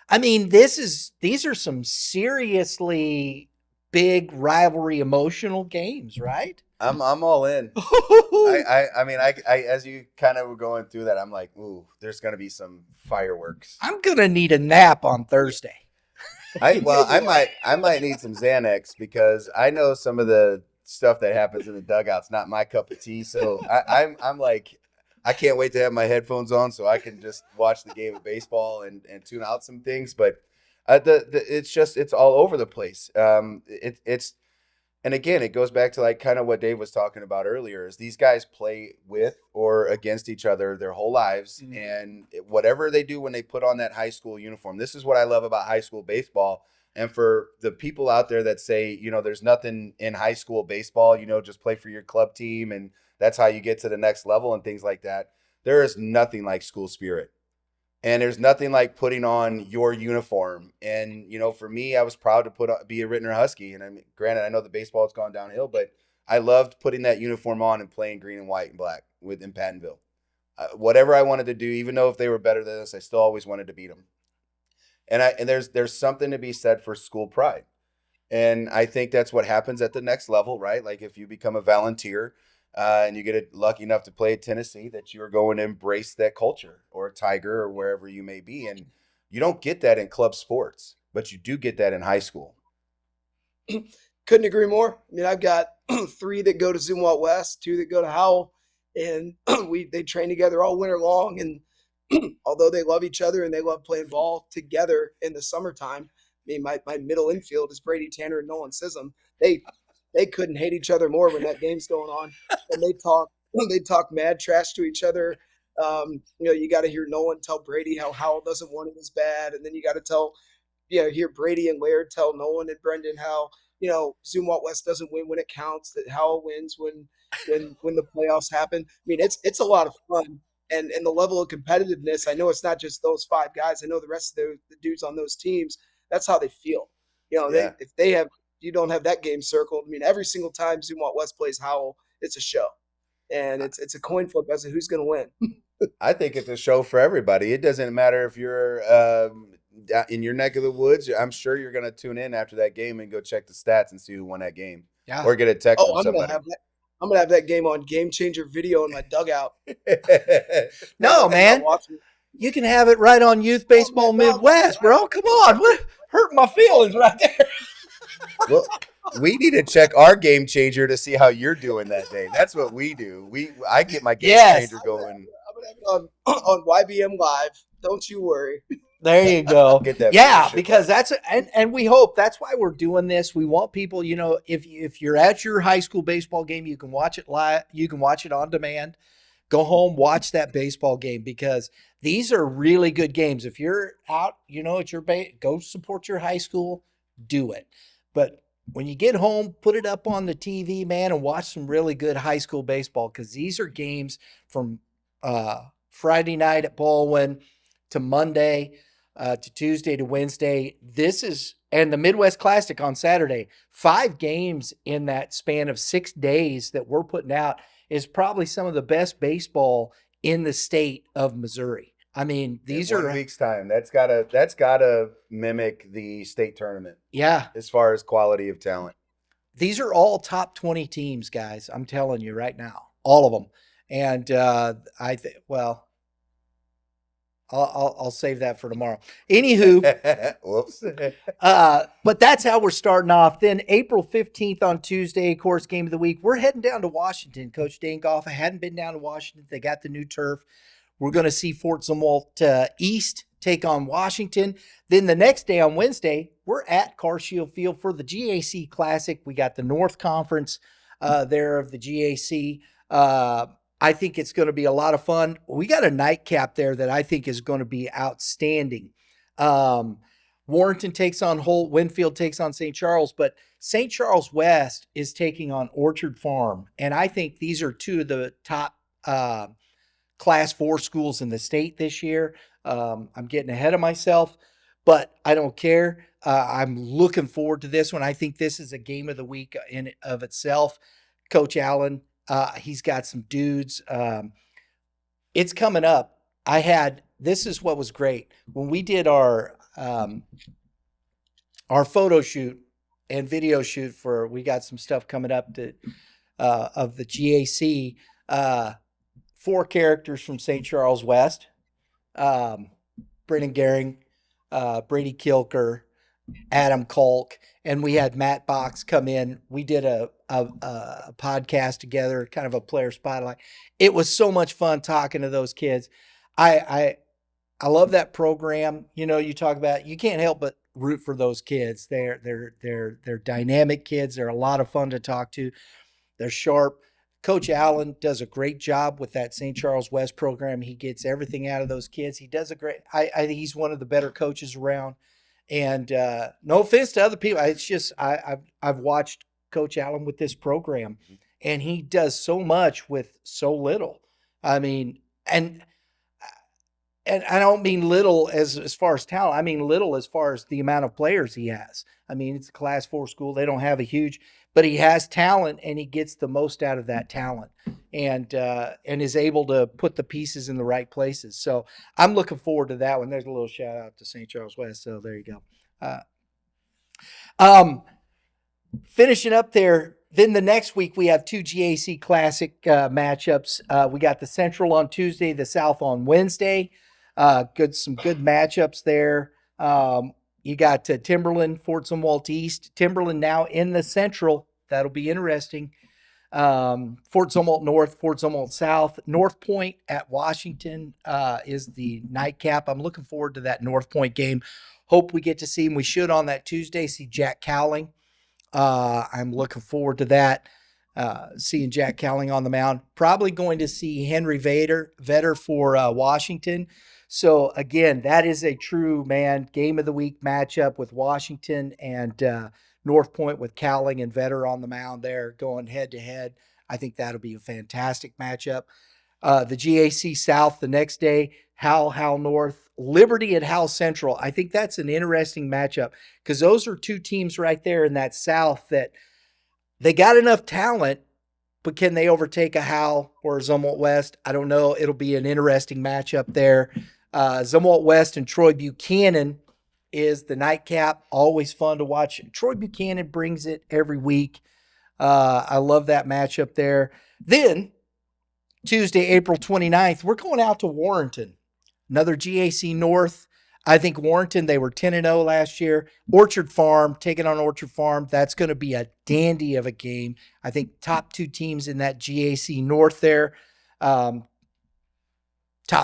I mean, these are some seriously big rivalry, emotional games, right? I'm all in. I mean, as you kind of were going through that, I'm like, ooh, there's gonna be some fireworks. I'm gonna need a nap on Thursday. I might need some Xanax because I know some of the stuff that happens in the dugout's not my cup of tea. So I'm like, I can't wait to have my headphones on so I can just watch the game of baseball and tune out some things. But it's all over the place. It's and again, it goes back to like kind of what Dave was talking about earlier is these guys play with or against each other their whole lives. And whatever they do when they put on that high school uniform, this is what I love about high school baseball. And for the people out there that say, there's nothing in high school baseball, just play for your club team and that's how you get to the next level and things like that. There is nothing like school spirit. And there's nothing like putting on your uniform. And, for me, I was proud to be a Rittner Husky. And I mean, granted, I know the baseball has gone downhill, but I loved putting that uniform on and playing green and white and black in Pattonville. Whatever I wanted to do, even though if they were better than us, I still always wanted to beat them. And there's something to be said for school pride. And I think that's what happens at the next level, right? Like if you become a volunteer and you get lucky enough to play at Tennessee, that you're going to embrace that culture or a Tiger or wherever you may be. And you don't get that in club sports, but you do get that in high school. Couldn't agree more. I mean, I've got 3 that go to Zumwalt West, 2 that go to Howell, and they train together all winter long. And although they love each other and they love playing ball together in the summertime, I mean, my middle infield is Brady Tanner and Nolan Sism. They couldn't hate each other more when that game's going on, and they talk mad trash to each other. You got to hear Nolan tell Brady how Howell doesn't want him as bad, and then you got to hear Brady and Laird tell Nolan and Brendan how Zumwalt West doesn't win when it counts, that Howell wins when the playoffs happen. I mean, it's a lot of fun. And the level of competitiveness, I know it's not just those 5 guys. I know the rest of the dudes on those teams, that's how they feel. Yeah. You don't have that game circled. I mean, every single time Zumwalt West plays Howell, it's a show. And it's a coin flip as to who's going to win. I think it's a show for everybody. It doesn't matter if you're in your neck of the woods. I'm sure you're going to tune in after that game and go check the stats and see who won that game. Yeah. Or get a text from I'm somebody. I'm gonna have that game on Game Changer video in my dugout. No, man. You can have it right on Youth Baseball Midwest, bro. Come on. What hurt my feelings right there. Well, we need to check our Game Changer to see how you're doing that day. That's what we do. I get my Game Changer going. I'm gonna have it on Y.B.M Live. Don't you worry. There you go. Get that. Yeah, because and we hope that's why we're doing this. We want people, if you're at your high school baseball game, you can watch it live. You can watch it on demand. Go home, watch that baseball game because these are really good games. If you're out, at your go support your high school, do it. But when you get home, put it up on the TV, man, and watch some really good high school baseball because these are games from Friday night at Baldwin to Monday to Tuesday to Wednesday. And the Midwest Classic on Saturday. 5 games in that span of 6 days that we're putting out is probably some of the best baseball in the state of Missouri. I mean, these are 1 week's time. That's gotta mimic the state tournament. Yeah. As far as quality of talent. These are all top 20 teams, guys. I'm telling you right now, all of them. And I'll save that for tomorrow. Anywho, whoops. But that's how we're starting off. Then April 15th on Tuesday, of course, game of the week. We're heading down to Washington. Coach Dangoff, I hadn't been down to Washington. They got the new turf. We're going to see Fort Zumwalt East take on Washington. Then the next day on Wednesday, we're at Carshield Field for the G.A.C. Classic. We got the North Conference there of the G.A.C. I think it's going to be a lot of fun. We got a nightcap there that I think is going to be outstanding. Warrenton takes on Holt, Winfield takes on St. Charles, but St. Charles West is taking on Orchard Farm. And I think these are 2 of the top Class 4 schools in the state this year. I'm getting ahead of myself, but I don't care. I'm looking forward to this one. I think this is a game of the week in of itself. Coach Allen, he's got some dudes. It's coming up. This is what was great. When we did our photo shoot and video shoot we got some stuff coming up of the G.A.C. 4 characters from St. Charles West. Brennan Gehring, Brady Kilker, Adam Kolk, and we had Matt Box come in. We did a podcast together, kind of a player spotlight. It was so much fun talking to those kids. I I love that program. You know, you talk about you can't help but root for those kids. They're dynamic kids. They're a lot of fun to talk to. They're sharp. Coach Allen does a great job with that St. Charles West program. He gets everything out of those kids. He does a great. I think he's one of the better coaches around. And no offense to other people, it's just I've watched Coach Allen with this program, and he does so much with so little. I mean, and I don't mean little as far as talent. I mean little as far as the amount of players he has. I mean, it's a Class 4 school. They don't have a huge, but he has talent, and he gets the most out of that talent, and is able to put the pieces in the right places. So I'm looking forward to that one. There's a little shout out to St. Charles West. So there you go. Uh, um, Finishing up there. Then the next week we have two G.A.C. Classic matchups. We got the Central on Tuesday, the South on Wednesday. Some good matchups there. You got Timberland, Fort Zumwalt East. Timberland now in the Central. That'll be interesting. Fort Zumwalt North, Fort Zumwalt South. North Point at Washington is the nightcap. I'm looking forward to that North Point game. Hope we get to see him. We should on that Tuesday see Jack Cowling. I'm looking forward to that. Seeing Jack Cowling on the mound. Probably going to see Henry Vetter for Washington. So again, that is a true game of the week matchup with Washington and North Point with Cowling and Vetter on the mound there going head to head. I think that'll be a fantastic matchup. The G.A.C. South the next day, Hal North, Liberty at Hal Central. I think that's an interesting matchup because those are two teams right there in that South that they got enough talent, but can they overtake a Hal or a Zumwalt West? I don't know. It'll be an interesting matchup there. Zumwalt West and Troy Buchanan is the nightcap. Always fun to watch. Troy Buchanan brings it every week. I love that matchup there. Then Tuesday, April 29th, we're going out to Warrenton. Another G.A.C. North. I think Warrenton, they were 10-0 last year. Orchard Farm, taking on Orchard Farm. That's going to be a dandy of a game. I think top two teams in that G.A.C. North there. Top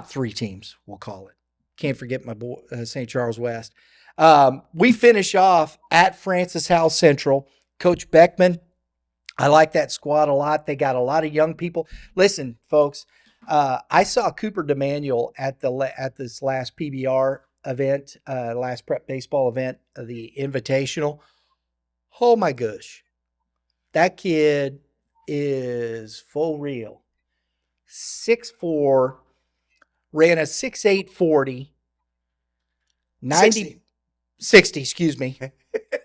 three teams, we'll call it. Can't forget my boy, St. Charles West. We finish off at Francis Howell Central. Coach Beckman, I like that squad a lot. They got a lot of young people. Listen, folks, I saw Cooper DeManuel at this last PBR event, last prep baseball event, the Invitational. Oh my gosh, that kid is full real. 6'4", ran a 6'8" 40, 90, 60, excuse me,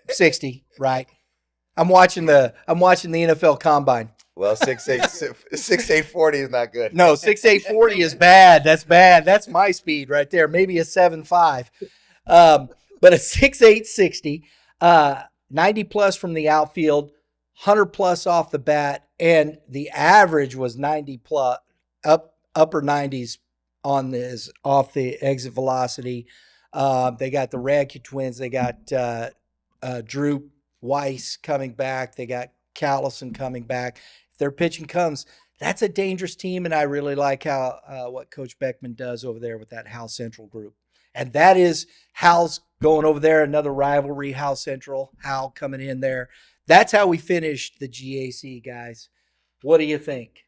60, right. I'm watching the NFL Combine. Well, 6'8" 40 is not good. No, 6'8" 40 is bad. That's bad. That's my speed right there. Maybe a 7'5". But a 6'8" 60, 90 plus from the outfield, 100 plus off the bat, and the average was 90 plus, upper 90s on this off the exit velocity. They got the Radke twins. They got Drew Weiss coming back. They got Callison coming back. If their pitching comes, that's a dangerous team, and I really like how what Coach Beckman does over there with that Hal Central group. And that is Hal's going over there, another rivalry, Hal Central, Hal coming in there. That's how we finished the G.A.C., guys. What do you think?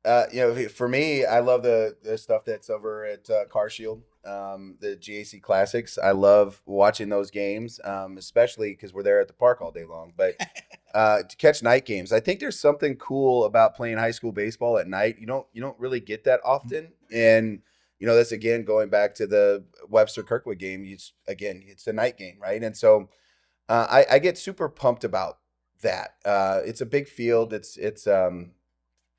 For me, I love the stuff that's over at Car Shield, the G.A.C. Classics. I love watching those games, especially because we're there at the park all day long. But to catch night games, I think there's something cool about playing high school baseball at night. You don't really get that often, and that's again going back to the Webster Kirkwood game. It's a night game, right? And so I get super pumped about that. It's a big field. It's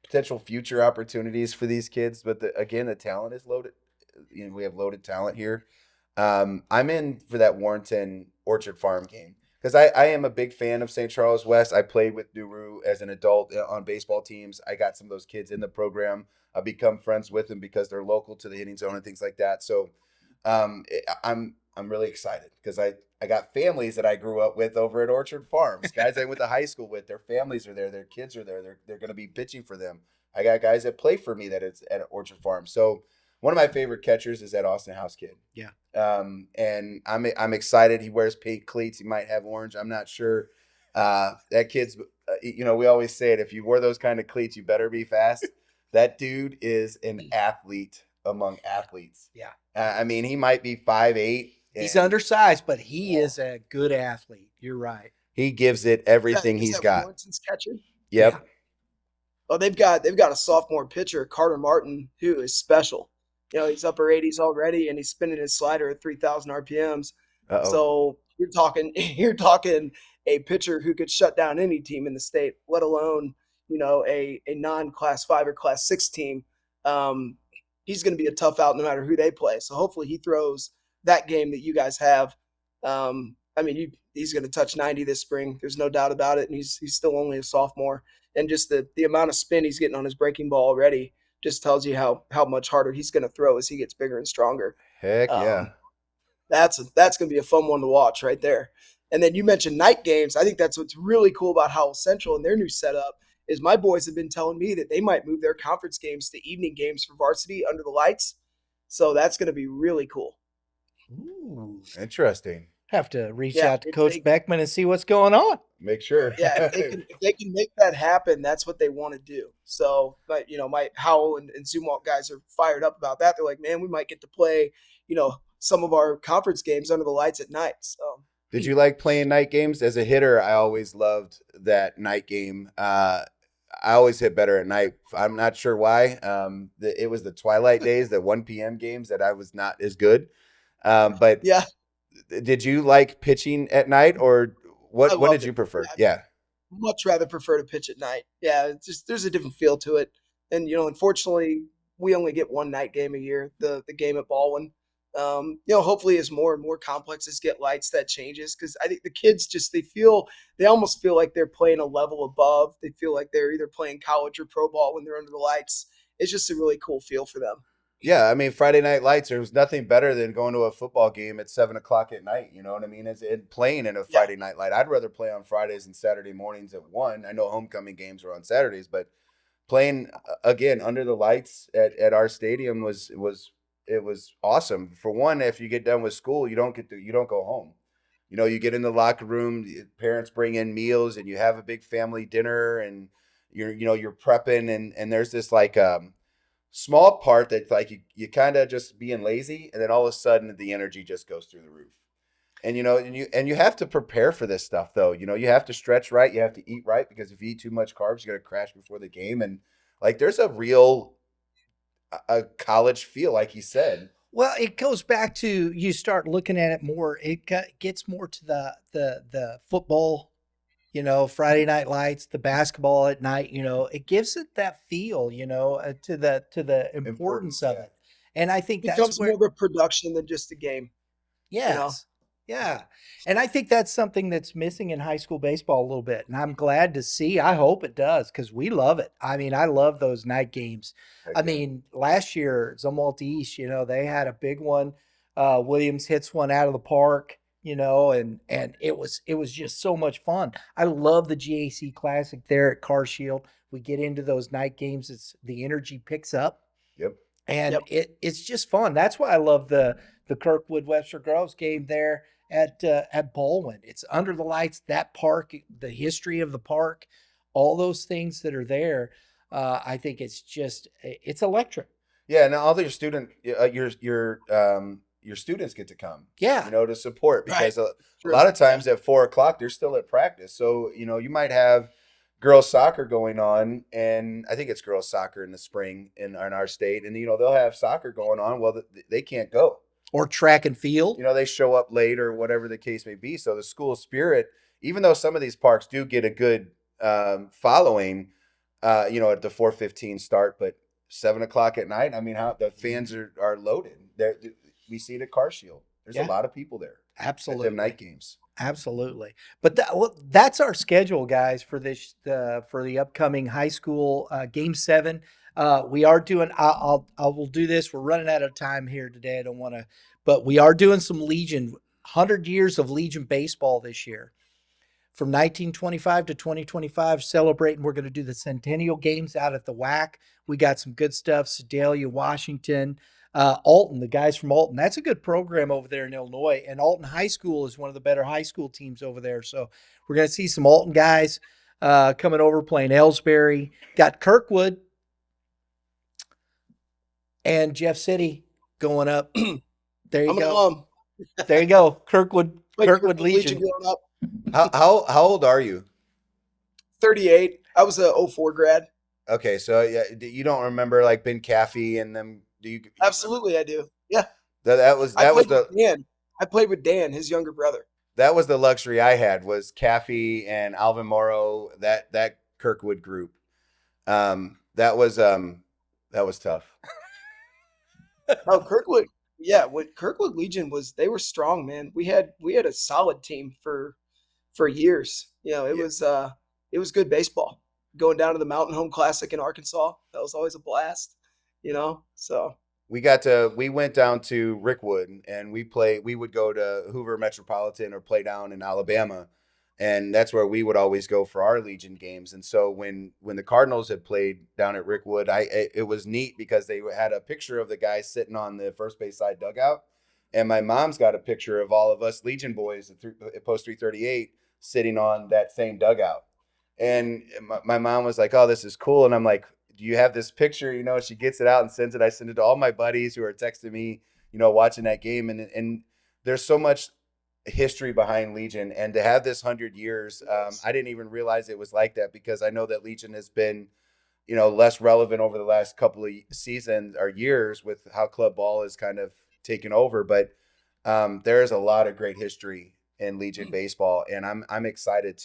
potential future opportunities for these kids, but the talent is loaded. We have loaded talent here. I'm in for that Warrenton Orchard Farm game because I am a big fan of St. Charles West. I played with Nuru as an adult on baseball teams. I got some of those kids in the program. I've become friends with them because they're local to the hitting zone and things like that. So I'm I'm really excited because I got families that I grew up with over at Orchard Farms. Guys I went to high school with, their families are there, their kids are there. They're going to be pitching for them. I got guys that play for me that it's at Orchard Farms. So one of my favorite catchers is that Austin House kid. Yeah. And I'm excited. He wears pink cleats. He might have orange. I'm not sure. That kid's, we always say it. If you wore those kind of cleats, you better be fast. That dude is an athlete among athletes. Yeah. I mean, he might be 5'8". He's undersized, but he is a good athlete. You're right. He gives it everything Is he's that got. Warrenton's catcher? Yep. Yeah. Oh, they've got a sophomore pitcher, Carter Martin, who is special. He's upper 80s already, and he's spinning his slider at 3,000 RPMs. Uh-oh. So you're talking a pitcher who could shut down any team in the state, let alone a non-class 5 or class 6 team. He's going to be a tough out no matter who they play. So hopefully he throws that game that you guys have. He's going to touch 90 this spring. There's no doubt about it, and he's still only a sophomore. And just the amount of spin he's getting on his breaking ball already just tells you how much harder he's going to throw as he gets bigger and stronger. Heck yeah. That's going to be a fun one to watch right there. And then you mentioned night games. I think that's what's really cool about Howell Central and their new setup is my boys have been telling me that they might move their conference games to evening games for varsity under the lights. So that's going to be really cool. Ooh. Interesting. Have to reach out to Coach Beckman and see what's going on. Make sure. Yeah, if they can make that happen, that's what they want to do. So, but my Howell and Zumwalt guys are fired up about that. They're like, man, we might get to play, some of our conference games under the lights at night. So, did you like playing night games? As a hitter, I always loved that night game. I always hit better at night. I'm not sure why. It was the twilight days, the 1 p.m. games that I was not as good. But yeah. Did you like pitching at night, or what did you prefer? Yeah. Much rather prefer to pitch at night. Yeah, it's just there's a different feel to it. And unfortunately, we only get one night game a year, the game at Baldwin. Hopefully as more and more complexes get lights, that changes, because I think the kids they almost feel like they're playing a level above. They feel like they're either playing college or pro ball when they're under the lights. It's just a really cool feel for them. Yeah, I mean, Friday night lights, there was nothing better than going to a football game at 7 o'clock at night. You know what I mean? Playing in a Friday night light. I'd rather play on Fridays and Saturday mornings at 1. I know homecoming games are on Saturdays, but playing, again, under the lights at our stadium was awesome. For one, if you get done with school, you don't go home. You get in the locker room, parents bring in meals, and you have a big family dinner, and you're prepping, and there's this small part that you kind of just being lazy, and then all of a sudden the energy just goes through the roof. And you have to prepare for this stuff though. You have to stretch right, you have to eat right, because if you eat too much carbs, you're going to crash before the game. And there's a real college feel, like he said. Well, it goes back to, you start looking at it more, it gets more to the football, Friday night lights, the basketball at night, it gives it that feel, to the importance of it. And I think it that's becomes more of a production than just a game. Yes. Yeah. And I think that's something that's missing in high school baseball a little bit. And I'm glad to see, I hope it does, because we love it. I mean, I love those night games. Okay. I mean, last year, Zumwalt East, they had a big one. Williams hits one out of the park, and it was just so much fun. I love the G.A.C. Classic there at Car Shield. We get into those night games, the energy picks up. Yep. And it's just fun. That's why I love the Kirkwood Webster Groves game there at Baldwin. It's under the lights, that park, the history of the park, all those things that are there. I think it's electric. Yeah, and all your your students get to come. Yeah. To support, because Right. a lot of times at 4 o'clock they're still at practice. So you might have girls soccer going on, and I think it's girls soccer in the spring in our state, and they'll have soccer going on. Well, they can't go. Or track and field. They show up late or whatever the case may be. So the school spirit, even though some of these parks do get a good following, at the 4:15 start, but 7 o'clock at night, I mean, how the fans are loaded. We see it at Car Shield. There's a lot of people there. Absolutely. At them night games. Absolutely. But that's our schedule, guys, for for the upcoming high school Game 7. We are doing, I will do this. We're running out of time here today. I don't want to but we are doing some Legion, 100 years of Legion baseball this year. From 1925 to 2025, celebrating. We're going to do the Centennial Games out at the WAC. We got some good stuff. Sedalia, Washington, Alton, the guys from Alton. That's a good program over there in Illinois. And Alton High School is one of the better high school teams over there. So we're going to see some Alton guys coming over playing Ellsbury. Got Kirkwood and Jeff City going up. There you go. There you go. Kirkwood Legion. Growing up. How old are you? 38. I was a 04 grad. Okay, so yeah, you don't remember like Ben Caffey and them? Do you? Absolutely, I do. Yeah. That was Dan. I played with Dan, his younger brother. That was the luxury I had, was Caffey and Alvin Morrow, that Kirkwood group. That was tough. Oh, Kirkwood. Yeah, what Kirkwood Legion they were strong, man. We had a solid team for years. It was good baseball. Going down to the Mountain Home Classic in Arkansas, that was always a blast. So we went down to Rickwood, and we would go to Hoover Metropolitan or play down in Alabama, and that's where we would always go for our Legion games. And so when the Cardinals had played down at Rickwood, it was neat because they had a picture of the guy sitting on the first base side dugout, and my mom's got a picture of all of us Legion boys at Post 338 sitting on that same dugout. And my mom was like, "Oh, this is cool." And I'm like, "Do you have this picture?" She gets it out and sends it. I send it to all my buddies who are texting me, watching that game. And there's so much history behind Legion. And to have this 100 years, I didn't even realize it was like that, because I know that Legion has been, less relevant over the last couple of seasons or years with how club ball is kind of taken over. But there is a lot of great history in Legion baseball. And I'm excited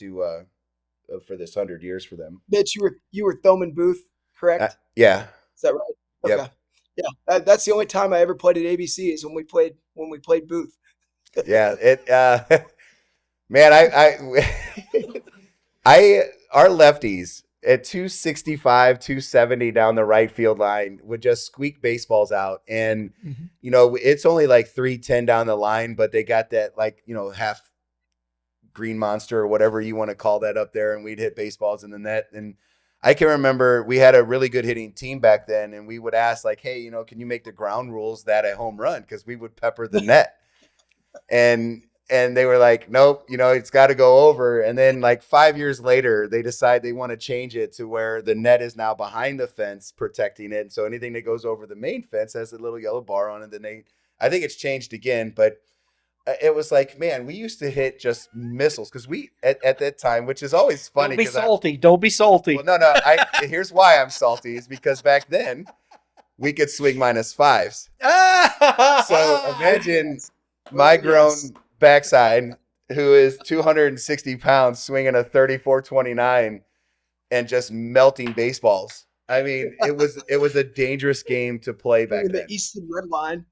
for this 100 years for them. Mitch, you were Thoman Booth, correct? Yeah. Is that right? Okay. Yep. Yeah, that's the only time I ever played at ABC is when we played Booth. Yeah, man, our lefties at 265, 270 down the right field line would just squeak baseballs out. And, it's only like 310 down the line, but they got that half green monster or whatever you want to call that up there, and we'd hit baseballs in the net. And I can remember we had a really good hitting team back then, and we would ask like, "Hey, can you make the ground rules that a home run?" Because we would pepper the net. And they were like, "Nope, it's got to go over." And then like 5 years later, they decide they want to change it to where the net is now behind the fence protecting it. And so anything that goes over the main fence has a little yellow bar on it. Then I think it's changed again, but it was like, man, we used to hit just missiles because we at that time, which is always funny. Don't be salty. Well, no. Here's why I'm salty is because back then we could swing -5s. So imagine my grown backside, who is 260 pounds, swinging a 34-29 and just melting baseballs. I mean, it was a dangerous game to play back then. The Easton Red Line.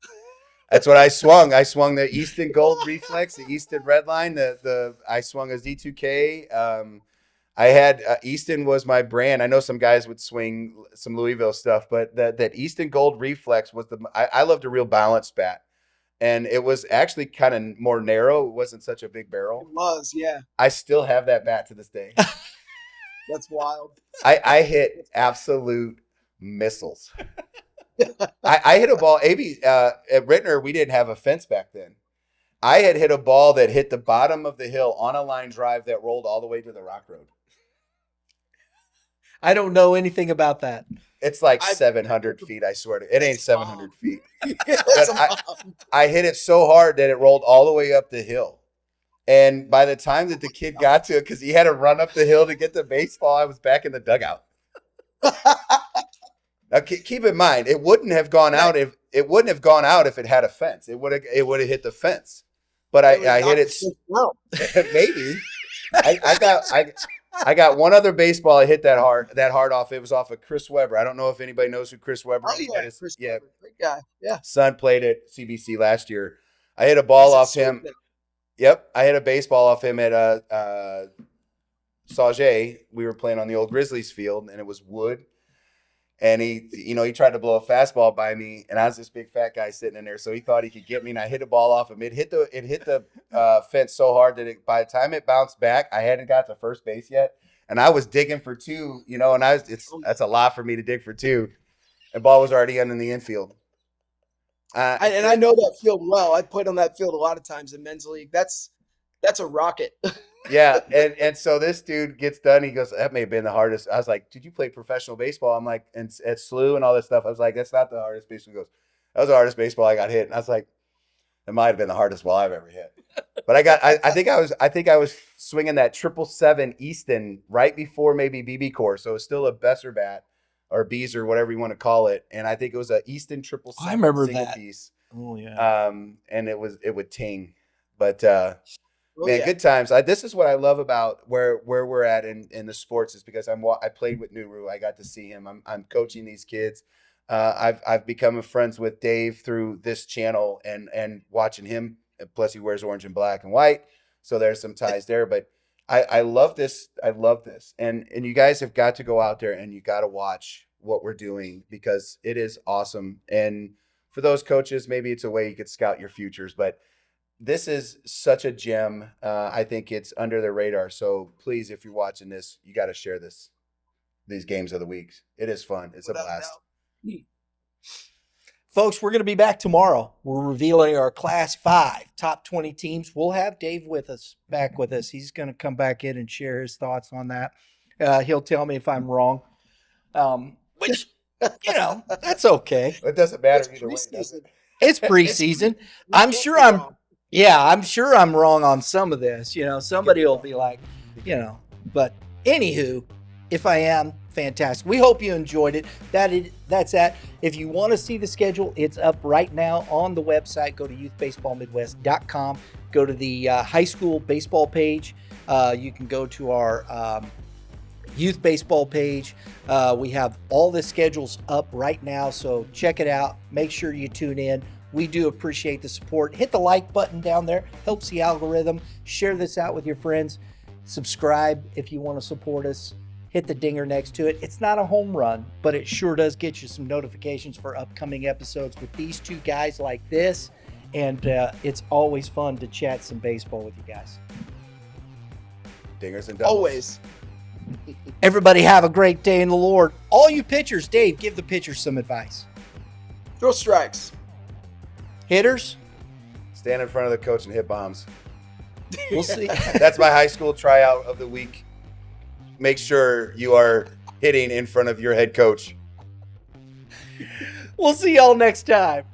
That's what I swung. I swung the Easton Gold Reflex, the Easton Red Line. I swung a Z2K. I had Easton was my brand. I know some guys would swing some Louisville stuff, but that Easton Gold Reflex was I loved a real balanced bat, and it was actually kind of more narrow. It wasn't such a big barrel. It was, yeah. I still have that bat to this day. That's wild. I hit absolute missiles. I hit a ball. At Rittner, we didn't have a fence back then. I had hit a ball that hit the bottom of the hill on a line drive that rolled all the way to the Rock Road. I don't know anything about that. It's like 700 feet, I swear to. It ain't 700 feet. I hit it so hard that it rolled all the way up the hill. And by the time that the kid got to it, because he had to run up the hill to get the baseball, I was back in the dugout. Now, keep in mind, it wouldn't have gone out if it had a fence. It would have hit the fence. But I hit it. Maybe. I got one other baseball I hit that hard off. It was off of Chris Webber. I don't know if anybody knows who Chris Webber is. Chris Webber, great guy. Yeah. Son played at CBC last year. I hit a ball off him. Yep, I hit a baseball off him at Sauget. We were playing on the old Grizzlies field, and it was wood. And he tried to blow a fastball by me, and I was this big fat guy sitting in there, so he thought he could get me, and I hit a ball off him. It hit the fence so hard that by the time it bounced back, I hadn't got to first base yet, and I was digging for two, and that's a lot for me to dig for two, and ball was already in the infield. I know that field well. I played on that field a lot of times in men's league. That's a rocket. Yeah, and so this dude gets done. He goes, "That may have been the hardest." I was like, "Did you play professional baseball?" I'm like, and at SLU and all this stuff. I was like, "That's not the hardest baseball." He goes, "That was the hardest baseball I got hit." And I was like, "It might have been the hardest ball I've ever hit." But I think I was swinging that 777 Easton right before maybe BB core, so it's still a Besser bat or Bees or whatever you want to call it. And I think it was a Easton 777. I remember single that piece. Oh yeah. And it would ting, but. Oh, Man, yeah. good times. This is what I love about where we're at in the sports is because I played with Nuru. I got to see him. I'm coaching these kids. I've become friends with Dave through this channel and watching him. Plus, he wears orange and black and white, so there's some ties there. But I love this. I love this, and you guys have got to go out there and you got to watch what we're doing because it is awesome. And for those coaches, maybe it's a way you could scout your futures, but. This is such a gem. I think it's under the radar. So please, if you're watching this, you got to share these games of the weeks. It is fun. It's Without a blast. doubt. Folks, we're going to be back tomorrow. We're revealing our Class 5 top 20 teams. We'll have Dave back with us. He's going to come back in and share his thoughts on that. He'll tell me if I'm wrong, which, that's okay. It doesn't matter It's either way. Does it? It's preseason. We I'm can't sure be I'm wrong. Yeah, I'm sure I'm wrong on some of this. Somebody will be like, but anywho, if I am, fantastic. We hope you enjoyed it. That's that. If you want to see the schedule, it's up right now on the website. Go to youthbaseballmidwest.com. Go to the high school baseball page. You can go to our youth baseball page. We have all the schedules up right now, so check it out. Make sure you tune in. We do appreciate the support. Hit the like button down there. Helps the algorithm. Share this out with your friends. Subscribe if you want to support us. Hit the dinger next to it. It's not a home run, but it sure does get you some notifications for upcoming episodes with these two guys like this. And it's always fun to chat some baseball with you guys. Dingers and doubles. Always. Everybody have a great day in the Lord. All you pitchers, Dave, give the pitchers some advice. Throw strikes. Hitters, Stand in front of the coach and hit bombs. we'll see. That's my high school tryout of the week. Make sure you are hitting in front of your head coach. We'll see y'all next time.